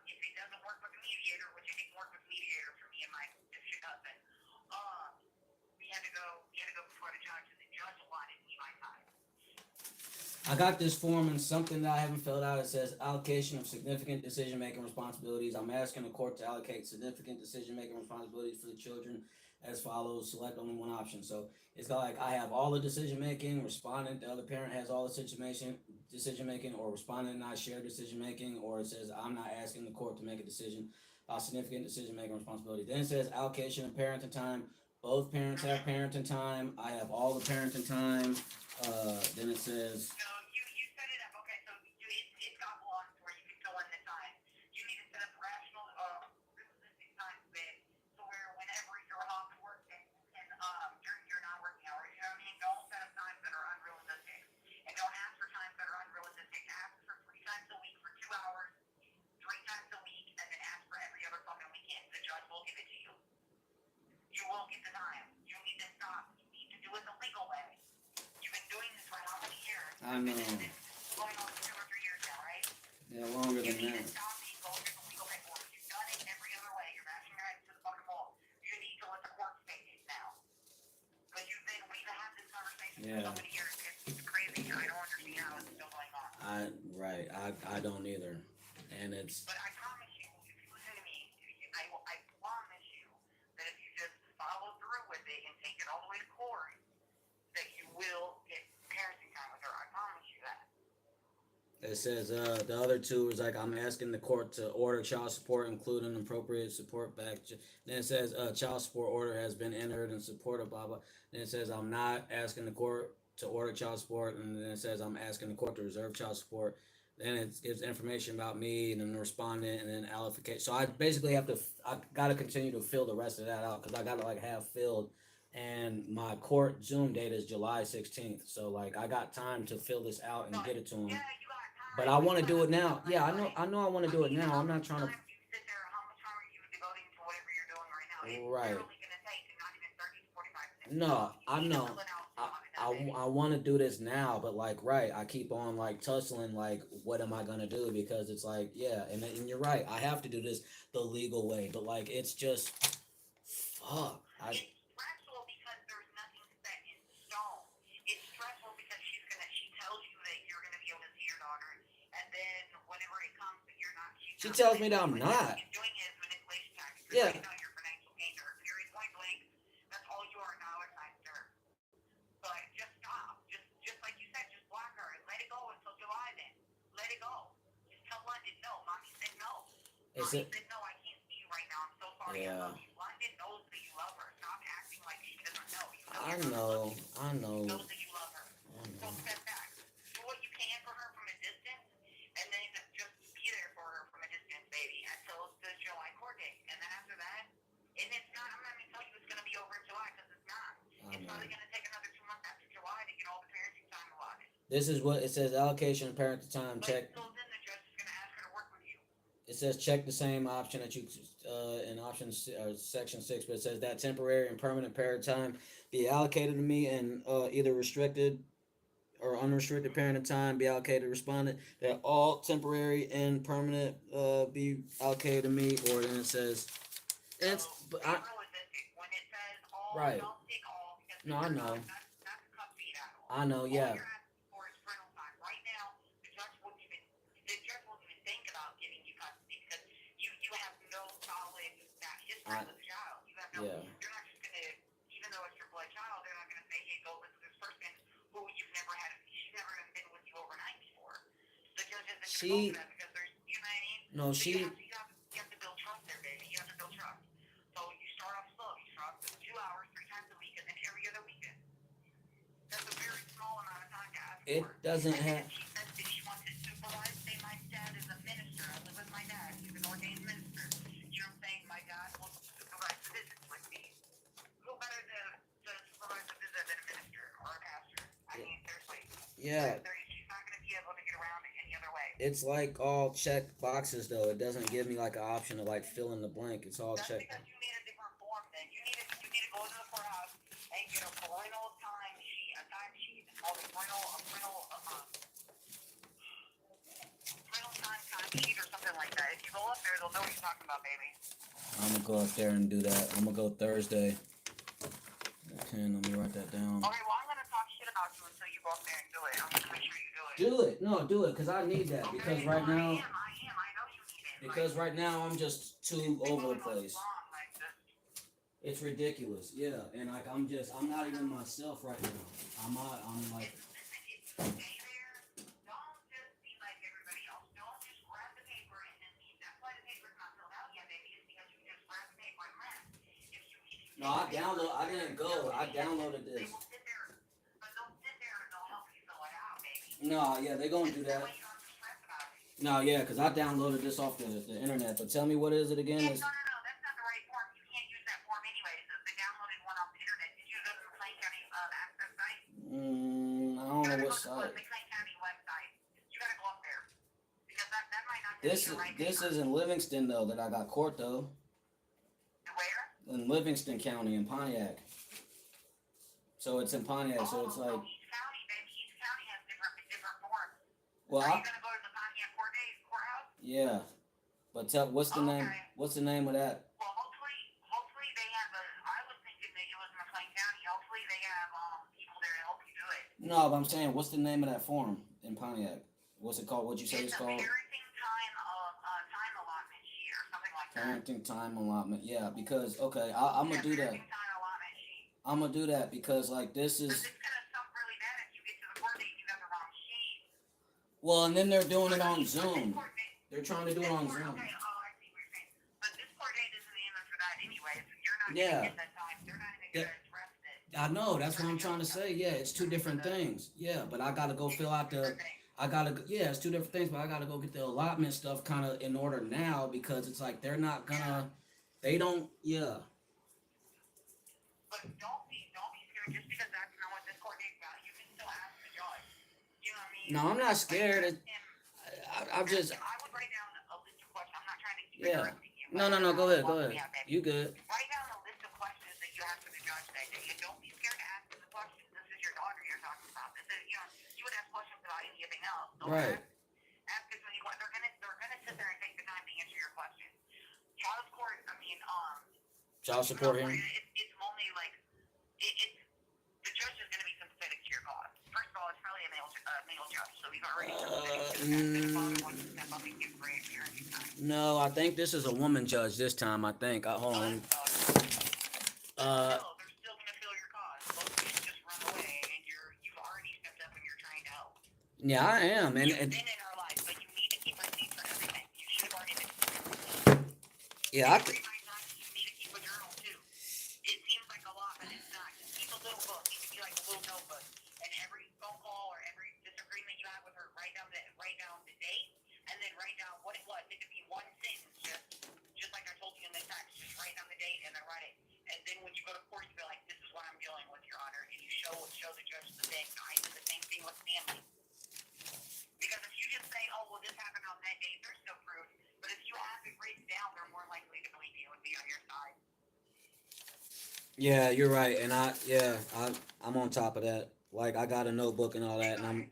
if it doesn't work with the mediator, which it didn't work with the mediator for me and my husband, um, we had to go before the judge, and the judge allotted me my time. I got this form and something that I haven't filled out. It says allocation of significant decision making responsibilities. I'm asking the court to allocate significant decision making responsibilities for the children as follows. Select only one option. So it's got like I have all the decision making. Respondent, the other parent has all the decision making, or respondent and I share decision making, or it says I'm not asking the court to make a decision. Significant decision making responsibility. Then it says allocation of parenting time. Both parents have parenting time. I have all the parenting time. Then it says No, you said don't get the time. You need to stop. You need to do it the legal way. You've been doing this for how many years? I know. Going on for 2 or 3 years now, right? Yeah, longer You than need to that. stop people. Here's the legal paperwork. You've done it every other way. You're bashing your head to the fucking wall. You need to let the courts take it now. Because we've had this conversation for so Yeah. many years. It's crazy. I don't understand how it's still going on. I don't either. And it's But I promise you, if you listen to me, I promise you that if you just follow through with it and take it all the way to court, that you will get parenting time with her. I promise you that. it says the other two is like I'm asking the court to order child support, including appropriate support back. Then it says child support order has been entered in support of blah blah. Then it says I'm not asking the court to order child support, and then it says I'm asking the court to reserve child support. Then it gives information about me and then the respondent and then allocation. So I basically have to I got to continue to fill the rest of that out because I got to like have filled. And my court Zoom date is July 16th. So like I got time to fill this out and get it to him. Yeah, you got time. But I want to do it now. Yeah, I know I want to do it now. I'm not trying to. How much time do you sit there? How much time are you devoting to whatever you're doing right now? It's Right. literally going to take not even 30 to 45 minutes. No, I You need to know. fill it out I, so I'm I want to do this now, but like, right, I keep on like tussling, like, what am I gonna do? Because it's like, yeah, and you're right, I have to do this the legal way, but like, it's just, fuck. It's stressful because there's nothing set in stone. It's stressful because she tells you that you're going to be able to see your daughter, and then whenever it comes that you're not, She tells me that I'm what not. she's doing is manipulation tactics. Yeah. Right now you're financial gain to her. Period. Point blank. That's all you are, dollar signs to her. But just stop. Just like you said, just block her and let it go until July. Then let it go. Just tell London no. Mommy said no. Is Mommy it? said no. I can't see you right now. I'm so sorry. I Yeah. love you. London knows that you love her. Stop acting like she doesn't know. You know I your daughter know. loves you. I know. She knows that you love her. I So know. step back. Do what you can for her from a distance, and then just be there for her from a distance, baby, until the July court date. And then after that, and it's not. I'm not going to tell you it's going to be over in July because it's not. It's probably going to take another 2 months after July to get all the parenting time allotted. This is what it says: allocation of parental time. But Check. until then, the judge is going to ask her to work with you. It says check the same option that you in option section 6, but it says that temporary and permanent parent time be allocated to me and either restricted or unrestricted parent time be allocated to respondent. That all temporary and permanent be allocated to me, or then it says it's. So But be realistic. When it says all, Right. don't take all because No, I know. That's a cup feed animal. I know. Yeah. All you're asking for is parental time. Right now, the judge wouldn't even think about giving you custody because you have no solid history with the child. You have no. Yeah. They're not just gonna, even though it's your blood child, they're not gonna say, hey, go with this person who you've never had. She's never even been with you overnight before. The judge isn't gonna go for that because there's, you know what I mean? No, So she. you have to build trust there, baby. You have to build trust. So you start off slow. You start off with 2 hours, 3 times a week, and then every other weekend. That's a very small amount of time to ask It for. doesn't And then have. she says that she wants it supervised. Say my dad is a minister. I live with my dad. He's an ordained minister. You know what I'm saying? My dad will supervise the visits with me. Who better to supervise the visit than a minister or a pastor? I mean, seriously. Yeah. She's not going to be able to get around it any other way. It's like all check boxes though. It doesn't give me like an option to like fill in the blank. It's all That's check. because you need a different form then. You need to go to the courthouse and get a parental time sheet, a time sheet. It's called a parental time sheet or something like that. If you go up there, they'll know what you're talking about, baby. I'm gonna go up there and do that. I'm gonna go Thursday. Okay, let me write that down. Okay, well, I'm going to talk shit about you until you go up there and do it. I'm going to make sure you do it. Do it. No, do it, because I need that. Because right now, I know you need it. because right now I'm just too over the place. It's ridiculous. Yeah, and like I'm not even myself right now. I'm like. Stay there. Don't just be like everybody else. Don't just grab the paper and then leave. That's why the paper's not filled out yet, baby. It's because you just grabbed the paper and left. No, I didn't go. I downloaded this. They will sit there, but they'll sit there and they'll help you fill it out, baby. No, yeah, they're gonna do that. That way you don't have to stress about it. No, yeah, because I downloaded this off the internet. But tell me, what is it again? Yeah, no, that's not the right form. You can't use that form anyways. The downloaded one off the internet. Did you go to the Clay County access site? I don't know what site. The Clay County website. You gotta go up there because that might not. This isn't Livingston though that I got court though. Where? in Livingston County in Pontiac. So it's in Pontiac. So Oh, it's so like, each county, baby, each county has different forms. well, Are you gonna go to the Pontiac courthouse? yeah. But tell what's the Oh, name? okay. What's the name of that? Well, hopefully they have a. I was thinking that it was McLean County. Hopefully they have people there to help you do it. No, but I'm saying, what's the name of that farm in Pontiac? What's it called? What'd you say It's it's a called? time allotment sheet or something like that. Parenting time allotment. Yeah, because okay, I'm gonna Yeah, do that. parenting time allotment sheet. I'm gonna do that because like this Because is it's gonna suck really bad if you get to the court date and you got the wrong sheet. well, and then they're doing it But on this Zoom. court date, They're trying to do it this on court, Zoom. okay, oh, I see what you're saying. But this court date isn't even for that anyway. So you're not gonna Yeah. get that time. They're not even Yeah. gonna address it. I know. That's what I'm trying to say. Yeah, it's two different things. Yeah, but I gotta go fill out the. I gotta. Yeah, it's two different things, but I gotta go get the allotment stuff kind of in order now because it's like they're not gonna. They don't. Yeah. But don't be scared just because that's not what this court date's about. You can still ask the judge. You know what I mean? No, I'm not Like scared. ask him. I'm just. I would write down a list of questions. I'm not trying to keep Yeah. interrupting you, but No. Go ahead. Go ahead. yeah, baby. You good? Write down a list of questions that you ask for the judge that day, and don't be scared to ask the questions. This is your daughter you're talking about. This is you would ask questions about anything else. Okay? Right. Ask it when you want. They're gonna sit there and take the time to answer your question. Child support. I mean, Child support hearing. it's only like it's the judge is going to be sympathetic to your cause. First of all, it's probably a male judge, so he's already sympathetic to the fact that a father wants to step up and give great parenting time. No, I think this is a woman judge this time. I think. Hold on. No, they're still going to feel your cause. Both of you just run away, and you've already stepped up and you're trying to help. Yeah, I am, You've been in our life, but you need to keep receipts for everything. You should have already been. yeah, I Every night you need to keep a journal too. It seems like a lot, but it's not. Just keep a little book. It could be like a little notebook. And every phone call or every disagreement you have with her, write down the date, and then write down what it was. It could be one sentence, just like I told you in the text. Just write down the date and then write it. And then when you go to court, you be like, "This is what I'm dealing with, Your Honor," and you show the judge the thing. I did the same thing with family. Because if you just say, "Oh, well, this happened on that date," there's no proof. But if you have it written down, they're more likely to believe you and be on your side. yeah, you're right, and I'm on top of that. Like I got a notebook and all that, and I'm. You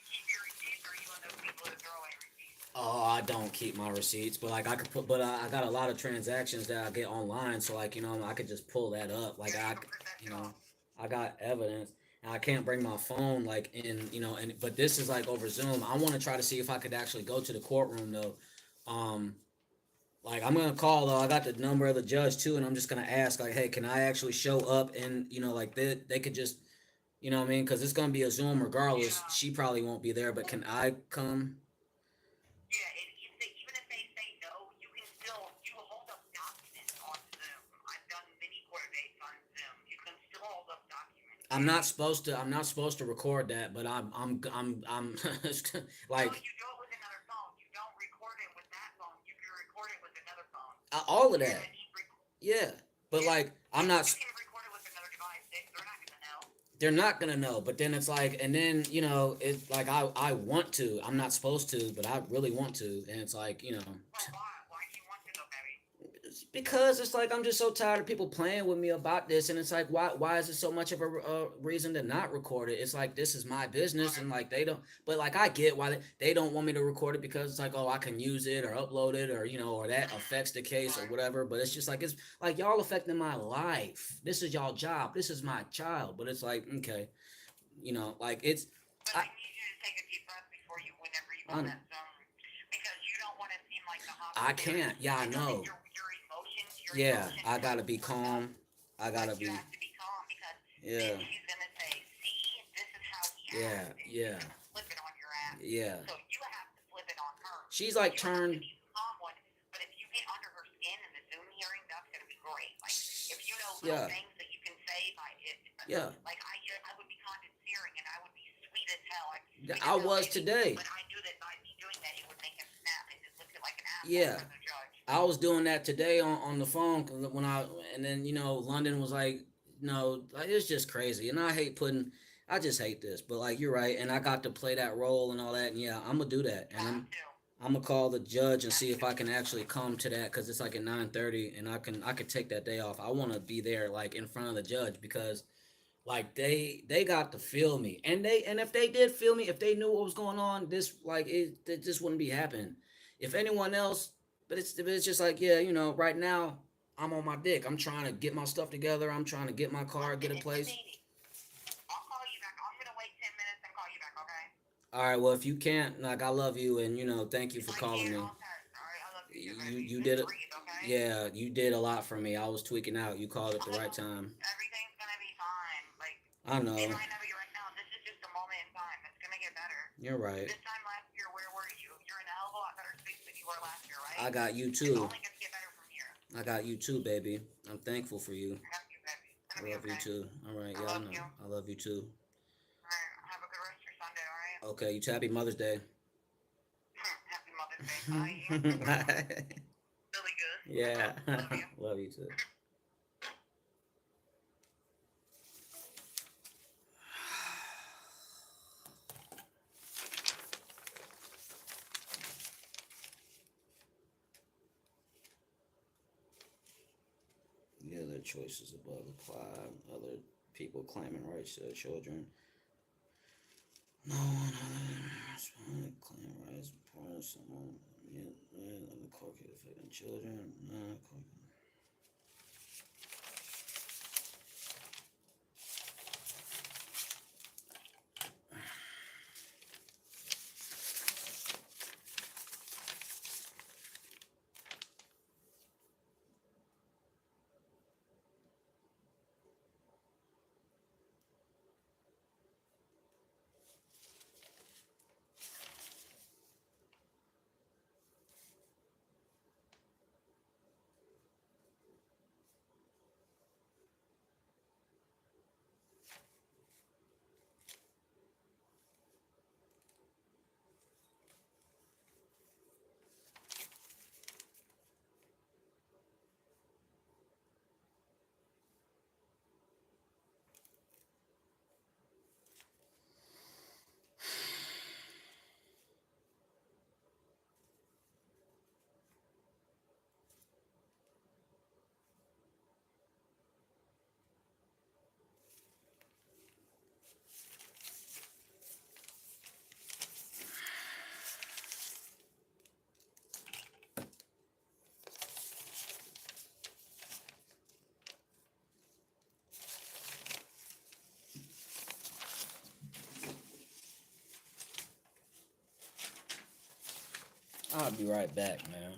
keep your receipts, or are you one of those people that throw away receipts? Oh, I don't keep my receipts, but like I could put, but I got a lot of transactions that I get online, so like I could just pull that up. Like I got evidence, and I can't bring my phone like in, and but this is like over Zoom. I want to try to see if I could actually go to the courtroom though. Um, like I'm gonna call though. I got the number of the judge too, and I'm just gonna ask like, hey, can I actually show up and like they could just, what I mean? Because it's gonna be a Zoom regardless. Yeah. She probably won't be there, but can I come? Yeah, even if they say no, you can still hold up documents on Zoom. I've done many court dates on Zoom. You can still hold up documents. I'm not supposed to. I'm not supposed to record that, but I'm No, like you do it with another phone. You don't record it with that phone. You can record it with another phone. all of You're that. gonna need Yeah, but yeah, like I'm not. you can record it with another device. They're not gonna know. They're not gonna know. But then it's like, and then it's like I want to. I'm not supposed to, but I really want to, and it's like Well, why? Why do you want to know, baby? because it's like I'm just so tired of people playing with me about this, and it's like why is it so much of a reason to not record it? It's like this is my business, and like they don't. But like I get why they don't want me to record it because it's like, oh, I can use it or upload it or or that affects the case or whatever. But it's just like it's like y'all affecting my life. This is y'all job. This is my child. But it's like okay, like it's. But I need you to take a deep breath before whenever you go in that zone, because you don't want to seem like the hostage. I can't. Yeah, I know. Your emotions. Yeah, I gotta be calm. I gotta be. You have to be calm because Yeah. then she's gonna say, "See, this is how he Yeah, acts." And yeah. she's gonna flip it on your ass. Yeah. So you have to flip it on her. She's like You have to turned. be the calm one, but if you get under her skin in the Zoom hearing, that's gonna be great. Like if you know little Yeah. things that you can say by it. Yeah. Like I would be condescending and I would be sweet as hell. I was today. But I knew that by me doing that, it would make him snap and just look like an asshole Yeah. for the judge. I was doing that today on the phone when and then London was like like, it's just crazy, and I just hate this, but like you're right, and I got to play that role and all that, and yeah, I'm gonna do that, and You I'm have to. I'm gonna call the judge and see if I can actually come to that because it's like at 9:30, and I could take that day off. I want to be there like in front of the judge because like they got to feel me, and if they did feel me, if they knew what was going on, this like it just wouldn't be happening. If anyone else, but it's just like, yeah, right now I'm on my dick. I'm trying to get my stuff together. I'm trying to get my car, get a Listen, it's place. a meeting. I'll call you back. I'm gonna wait 10 minutes and call you back. Okay? All right, well, if you can't, like, I love you, and thank you If for I calling can't, me. I'll text. All right? I love you too, You baby. you Just did it. breathe. Okay? Yeah, you did a lot for me. I was tweaking out. You called at the right time. Everything's gonna be fine. Like I it know. might not be right now. This is just a moment in time. It's gonna get better. You're right. This time last year, where were you? You're in a hell of a lot better space than you were last year, right? I got you It's too. only gonna get better from here. I got you too, baby. I'm thankful for you. I have you, baby. It's I gonna be love you okay. too. All right, I yeah, I love know. you. I love you too. All right. Have a good rest of your Sunday. All right. Okay, you too. Happy Mother's Day. Happy Mother's Day. Bye. Really good. Yeah, Love you. love you too. The other choices above apply. Other people claiming rights to their children. No one other claim rights part of someone. Yet, the court can affect children. No, I'll be right back, man.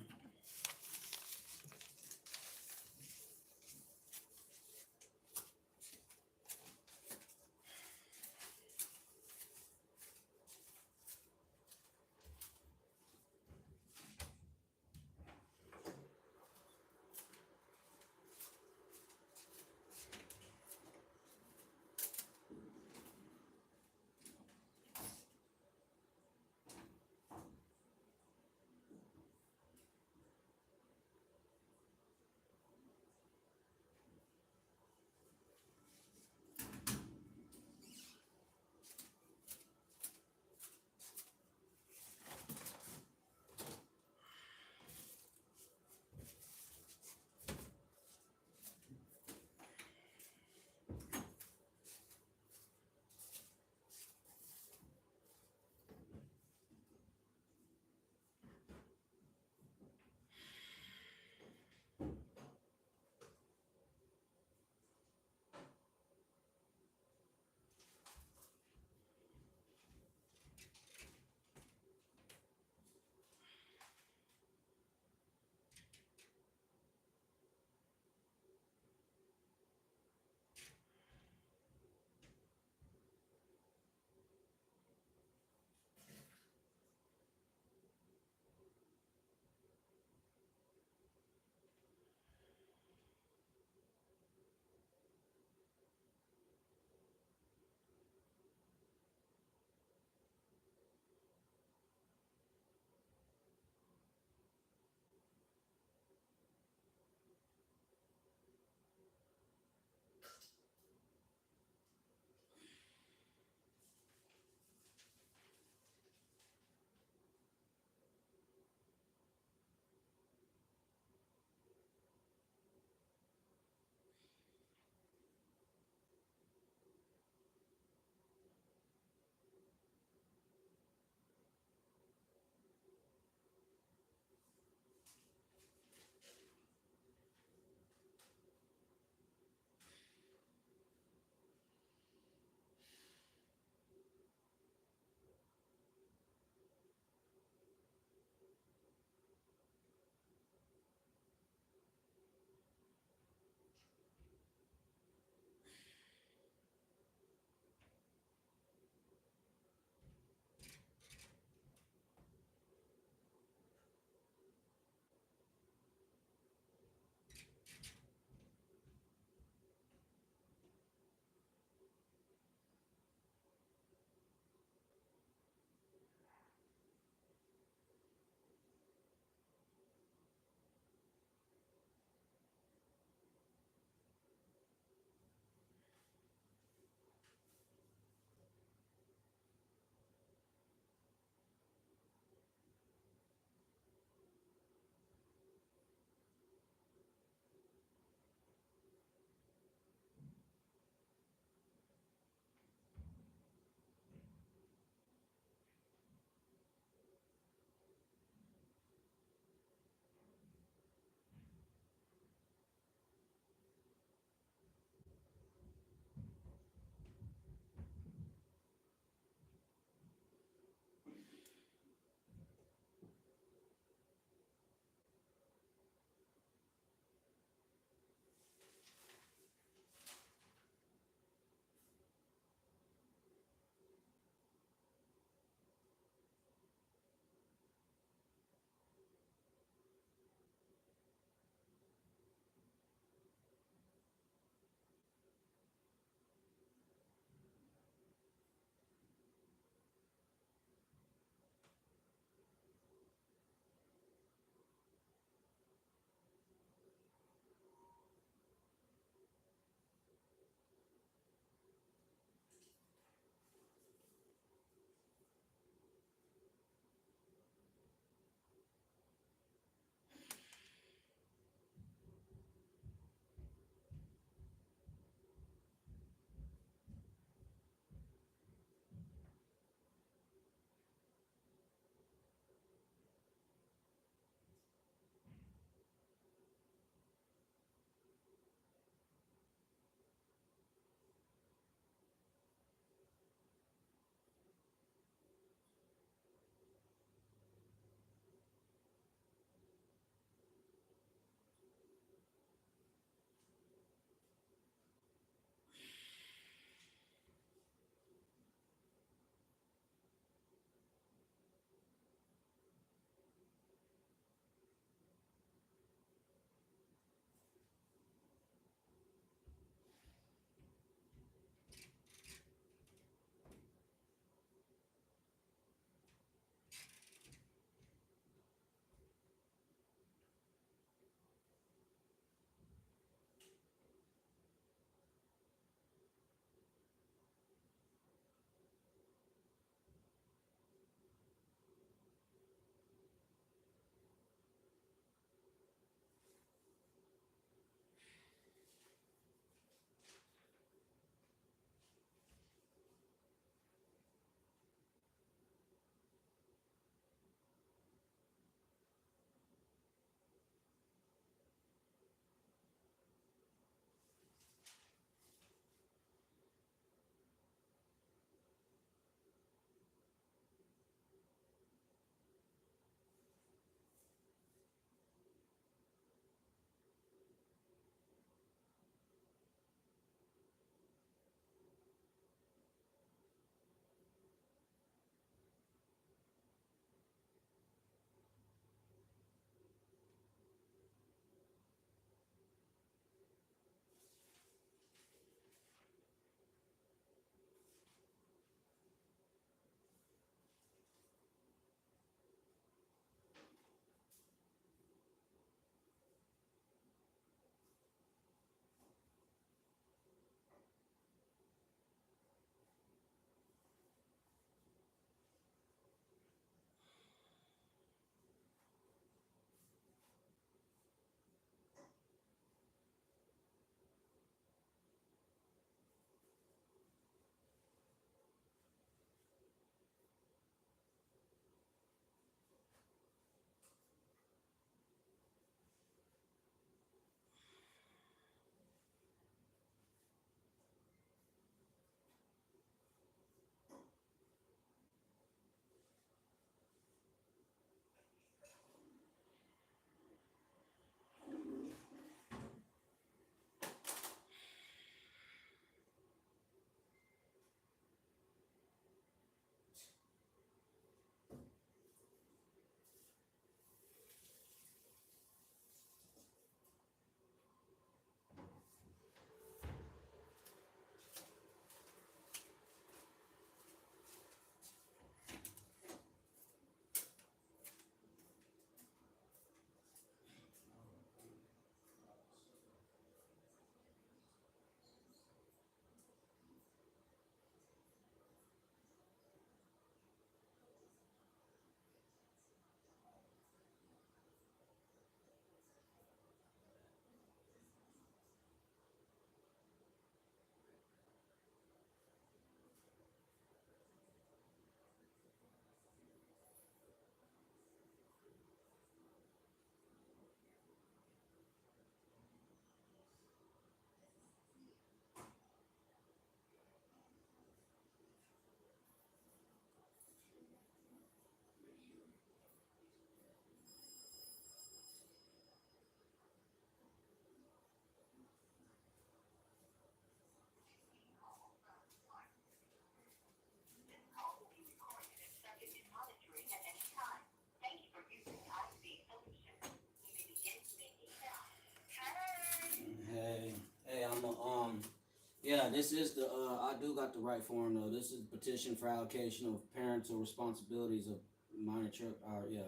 Yeah, this is the I do got the right form though. This is petition for allocation of parental responsibilities of minor children. Yeah.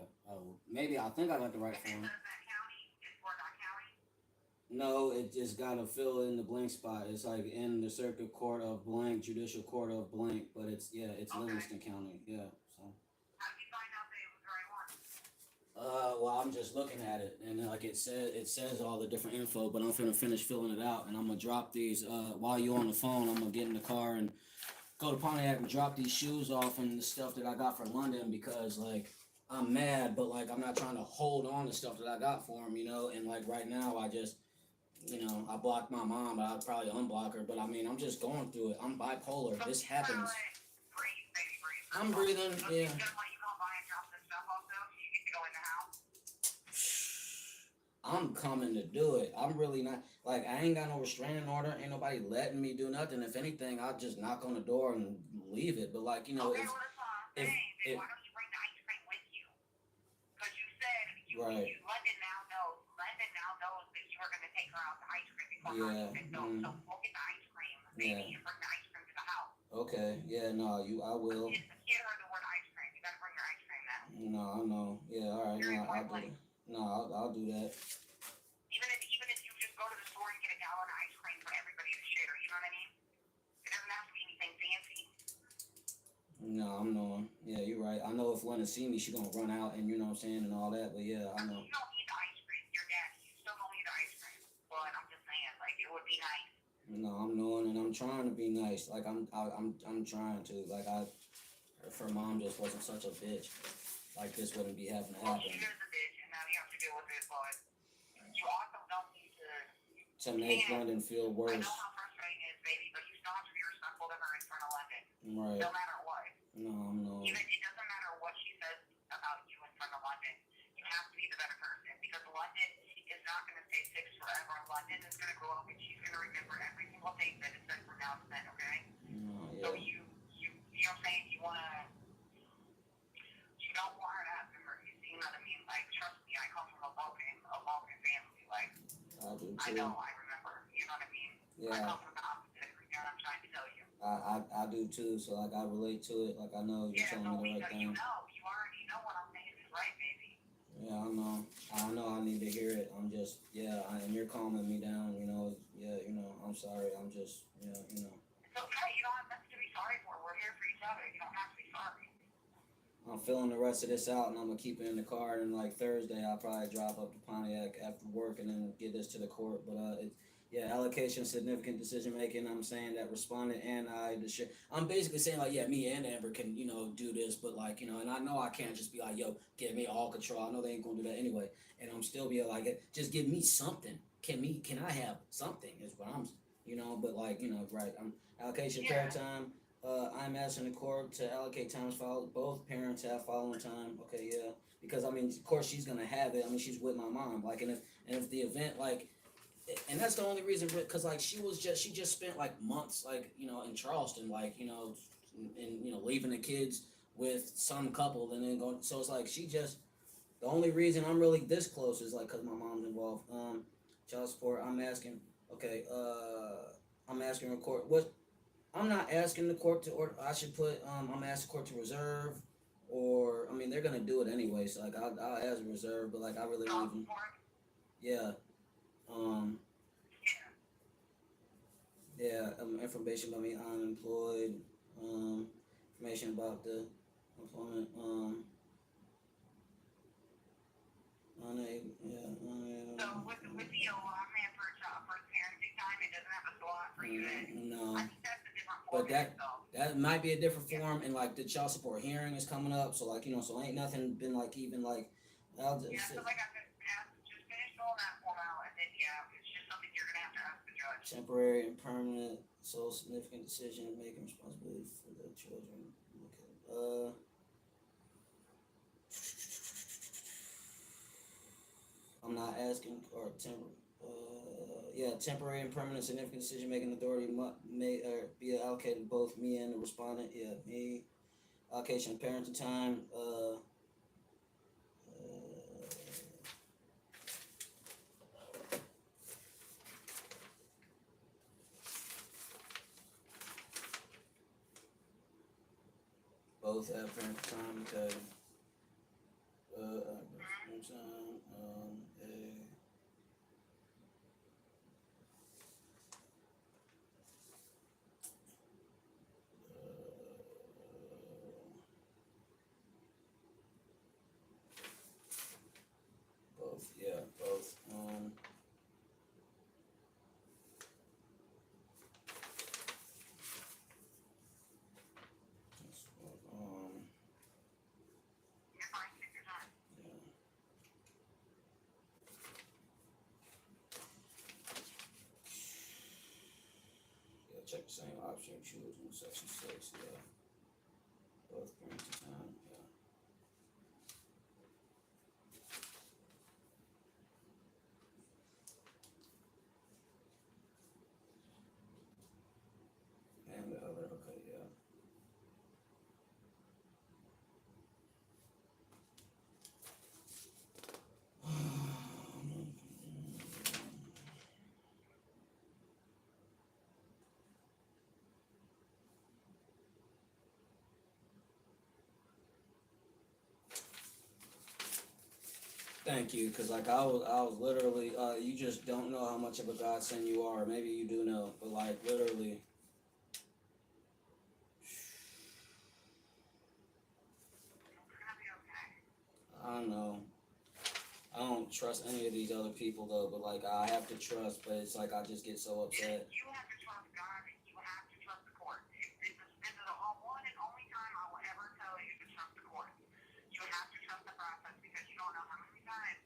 Maybe I think I got the right If it form. says that county, it's for that county. No, it just gotta fill in the blank spot. It's like in the circuit court of blank, judicial court of blank, but it's yeah, it's Okay. Livingston County. Yeah. So. How did you find out that it was the right one? Well, I'm just looking at it, and like it says all the different info, but I'm finna finish filling it out, and I'm gonna drop these. While you on the phone, I'm gonna get in the car and go to Pontiac and drop these shoes off and the stuff that I got for London because like I'm mad, but like I'm not trying to hold on to stuff that I got for him, you know. And like right now, I just I blocked my mom, but I'd probably unblock her. But I mean, I'm just going through it. I'm bipolar. So This you gotta happens. like breathe, baby, breathe. I'm breathing. So Yeah. she's gonna let you come by and drop this stuff off though, so you get to go in the house. I'm coming to do it. I'm really not like I ain't got no restraining order. Ain't nobody letting me do nothing. If anything, I'll just knock on the door and leave it. But like Okay, well that's what I'm if saying. Then if why don't you bring the ice cream with you? Because you said right, London now knows that you are gonna take her out to ice cream before her yeah, even knows. So go get the ice cream, yeah, baby, and bring the ice cream to the house. okay, yeah, no, I will. Get her the word ice cream. You gotta bring your ice cream now. No, I know. Yeah, all right, You're no, in I'll point do blank. that. No, I'll do that. Even if you just go to the store and get a gallon of ice cream for everybody to share, you know what I mean? It doesn't have to be anything fancy. No, I'm knowing. Yeah, you're right. I know if London see me, she gonna run out and you know what I'm saying and all that. But yeah, I know. You don't need the ice cream. Your dad, you still don't need the ice cream. But I'm just saying, like, it would be nice. No, I'm knowing and I'm trying to be nice. Like I'm trying to. Like if her mom just wasn't such a bitch, like this wouldn't be having to Well, happen. she is a bitch, and now you have to deal with it, but you also don't need to. To make London feel I worse. know how frustrating it is, baby, but you still have to be respectful to her in front of London. Right. No matter what. No, I'm knowing. Even it doesn't matter what she says about you in front of London. You have to be the better person because London is not going to stay six forever. London is going to grow up and she's going to remember every single thing that is said from now to then. Okay. No, yeah. So you know what I'm saying? You don't want her to have memories. You know what I mean? Like, trust me, I come from a Balkan family. Like, I do too. I know, I remember. You know what I mean? Yeah. I come from the opposite. You know what I'm trying to tell you? I do too. So like I relate to it. Like I know you're telling me the right thing. You already know what I'm saying is right, baby. Yeah, I know. I know. I need to hear it. I'm just and you're calming me down. You know. Yeah, you know. I'm sorry. I'm just you know. It's okay. You don't have nothing to be sorry for. We're here for each other. You don't have to be sorry. I'm filling the rest of this out, and I'm gonna keep it in the car. And like Thursday, I'll probably drop up to Pontiac after work, and then get this to the court. But allocation, significant decision making. I'm saying that respondent and I'm basically saying like, yeah, me and Amber can do this, but like and I know I can't just be like, yo, give me all control. I know they ain't gonna do that anyway, and I'm still be like, just give me something. Can I have something? Is what I'm, but like right. I'm allocation pair time. I'm asking the court to allocate times followed. Both parents have following time. Okay, yeah. Because I mean, of course, she's gonna have it. I mean, she's with my mom. Like, and if the event like, and that's the only reason. Because like, she just spent like months like in Charleston, like and leaving the kids with some couple, and then going. So it's like she just. The only reason I'm really this close is like because my mom's involved. Child support. I'm asking. Okay. I'm asking the court what. I'm not asking the court to order. I should put. I'm asking the court to reserve, or I mean they're gonna do it anyway. So like I'll ask reserve, but like I really don't even. Yeah. Um. Yeah. Information about me unemployed. Information about the employment. Unable. Yeah. Unable. So with the allotment for parenting time, it doesn't have a slot for you. No. I think that's a different But format. that might be a different form, and like the child support hearing is coming up, so like so ain't nothing been like even like. I'll just, So like I said, just finish filling that form out, and then it's just something you're gonna have to ask the judge. Temporary and permanent, sole significant decision making responsibility for the children. Okay. I'm not asking or temporary and permanent significant decision making authority may be allocated to both me and the respondent. Yeah, me. Allocation of parenting time. both have parent time. Okay. Parent time. Both. Yeah. Both. You're fine. Take your time. Yeah. Yeah. Check the same option. Choose in section 6. Yeah. Both parenting time. Yeah. And the other. Okay. Yeah. Thank you, because like I was literally, you just don't know how much of a godsend you are. Maybe you do know, but like literally, It's gonna be okay. I don't know. I don't trust any of these other people though, but like I have to trust, but it's like I just get so upset. You have to trust God and you have to trust the court. This is the one and only time I will ever tell you to trust the court. You have to trust the process because you don't know how many times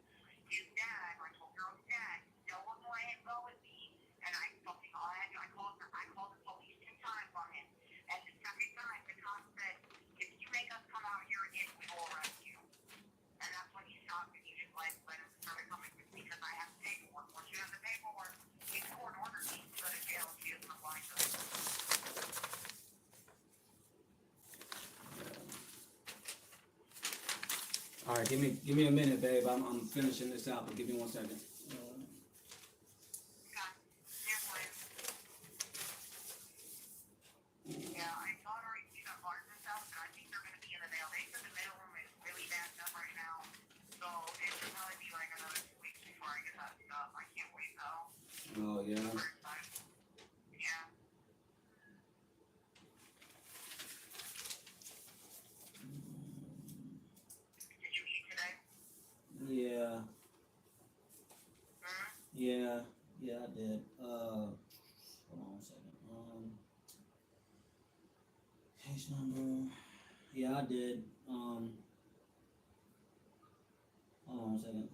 his dad, my 12-year-old dad, still wouldn't let him go with me. And I called the police 2 times on him. And the second time the cop said, if you make us come out here again, we will arrest you. And that's when he stopped and he just let him start coming with me because I have paperwork. Once you have the paperwork, his court ordered me to go to jail if he doesn't apply to it. All right, give me a minute, babe. I'm finishing this out, but give me 1 second. Okay. Here's Liz. Yeah, I saw her receive the cards and stuff, and I think they're going to be in the mail. They said the mailroom is really backed up right now, so it should probably be like another 2 weeks before I get that stuff. I can't wait though. Oh yeah. First time. Yeah. Did you eat today? Yeah. Hmm? Yeah. Yeah, I did. Hold on 1 second. Case number. Yeah, I did. Hold on 1 second.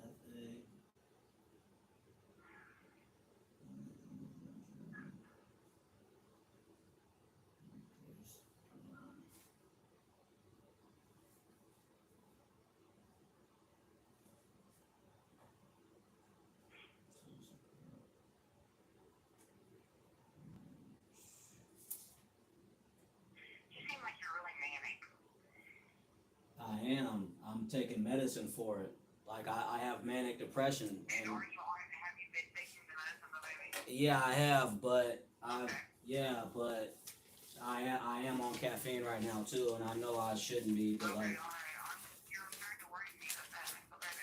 You seem like you're really manic. I am. I'm taking medicine for it. Like I have manic depression. And And have you been taking the medicine, the baby? yeah, I have, but Okay. but I am on caffeine right now too, and I know I shouldn't be, but Okay, like, alright. You're starting to worry me with that. Okay,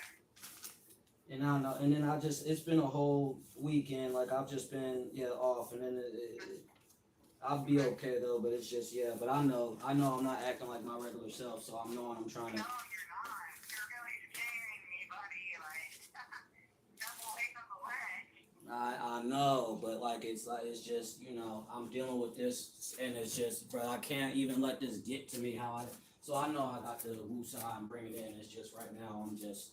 then. and I know, and then it's been a whole weekend, like I've just been off, and then I'll be okay though, but it's just but I know I'm not acting like my regular self, so I'm knowing I'm trying to. No, you're not. You're really scaring me, buddy. Like, step away from the ledge. I know, but like it's just I'm dealing with this, and it's just, bro, I can't even let this get to me how I. So I know I got to woosah and bring it in. It's just right now I'm just,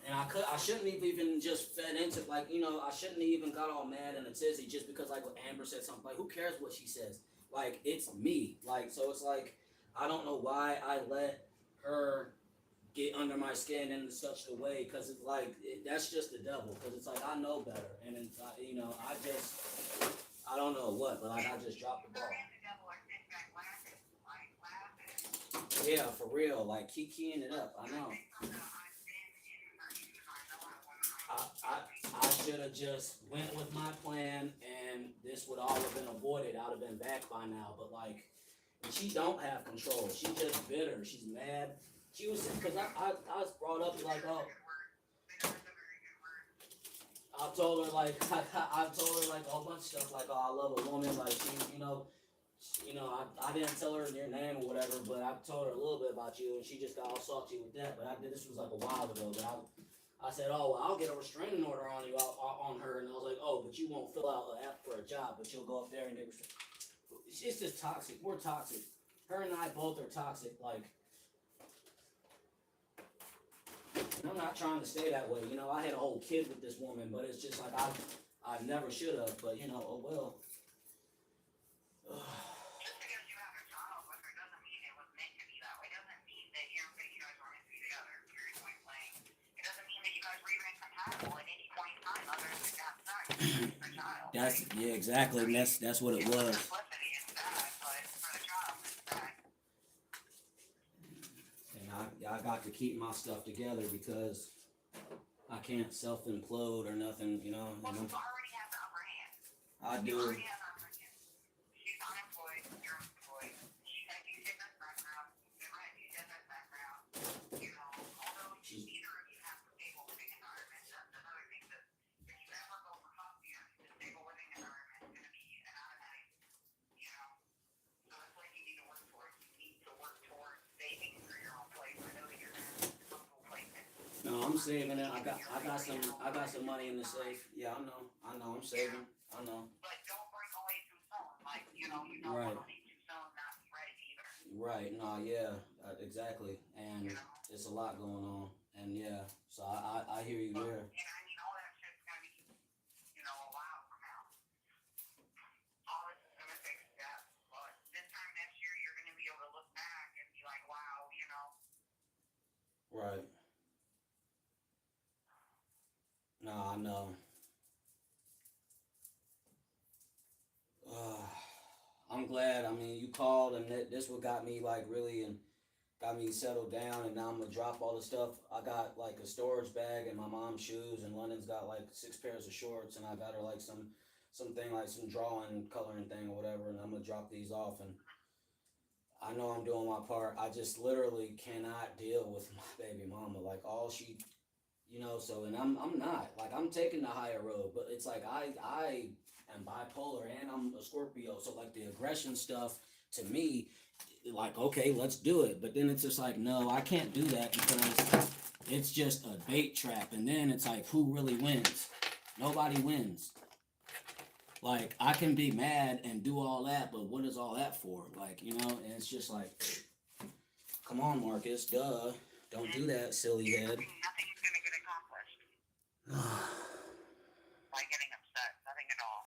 and I shouldn't have even just fed into like I shouldn't have even got all mad in a tizzy just because like what Amber said something like who cares what she says, like it's me, like, so it's like I don't know why I let her get under my skin in such a way, because it's like that's just the devil, because it's like I know better, and it's I just I don't know what, but like I just dropped the ball. Yeah, for real, like keying it up. I know. I should have just went with my plan, and this would all have been avoided. I'd have been back by now. But like, She don't have control. She's just bitter. She's mad. She was because I was brought up like, Bitter is oh, a good word. Bitter is a very good word. I told her like I told her like a whole bunch of stuff like, oh, I love a woman, like I didn't tell her your name or whatever, but I told her a little bit about you, and she just got all salty with that. But I did this was like a while ago, but I said, oh, well, I'll get a restraining order on you on her, and I was like, oh, but you won't fill out an app for a job, but you'll go up there and get restraining. It's just toxic. We're toxic. Her and I both are toxic. Like, and I'm not trying to stay that way. I had a whole kid with this woman, but it's just like I never should have. But oh well. Just because you have a child with her doesn't mean it was meant to be that way. It doesn't mean that you guys were meant to be together. Period. Point blank. It doesn't mean that you guys were even compatible at any point in time other than to have sex for the child. That's Right? yeah, exactly. And that's what it For was. simplicity, it's bad, but for the child, it's bad. And I got to keep my stuff together because I can't self implode or nothing. Well, you already have the upper hand. I You do. already have the upper hand. She's unemployed. You're employed. She had you did this background. You're right. You did this background. Although She's neither of you have a stable living environment, that's another thing that if you ever go for coffee, the stable living environment is going to be an automatic, So that's what you need to work towards. You need to work towards saving for your own place. I know that you're in a comfortable place. no, I'm saving it. I got some money in the safe. Yeah, I know. I'm saving. I know. But don't break away too soon. Like, you don't Right. want to leave too soon, not be ready either. Right. No. Yeah. Exactly. And You know? it's a lot going on. And yeah. So I hear you But, there. all that shit's going to be, a while from now. All this is going to take steps. But this time next year, you're going to be able to look back and be like, wow. Right. No, I know. Uh, I'm glad. I mean, you called, and this what got me like really and got me settled down. And now I'm gonna drop all the stuff. I got like a storage bag and my mom's shoes, and London's got like 6 pairs of shorts, and I got her like something like some drawing, coloring thing or whatever. And I'm gonna drop these off, and I know I'm doing my part. I just literally cannot deal with my baby mama. Like all she so and I'm not like I'm taking the higher road, but it's like I am bipolar and I'm a Scorpio, so like the aggression stuff to me, like okay, let's do it, but then it's just like no, I can't do that because it's just a bait trap, and then it's like who really wins? Nobody wins. Like I can be mad and do all that, but what is all that for? Like and it's just like, come on, Marcus, duh, don't do that, silly head. Nothing's going to get accomplished.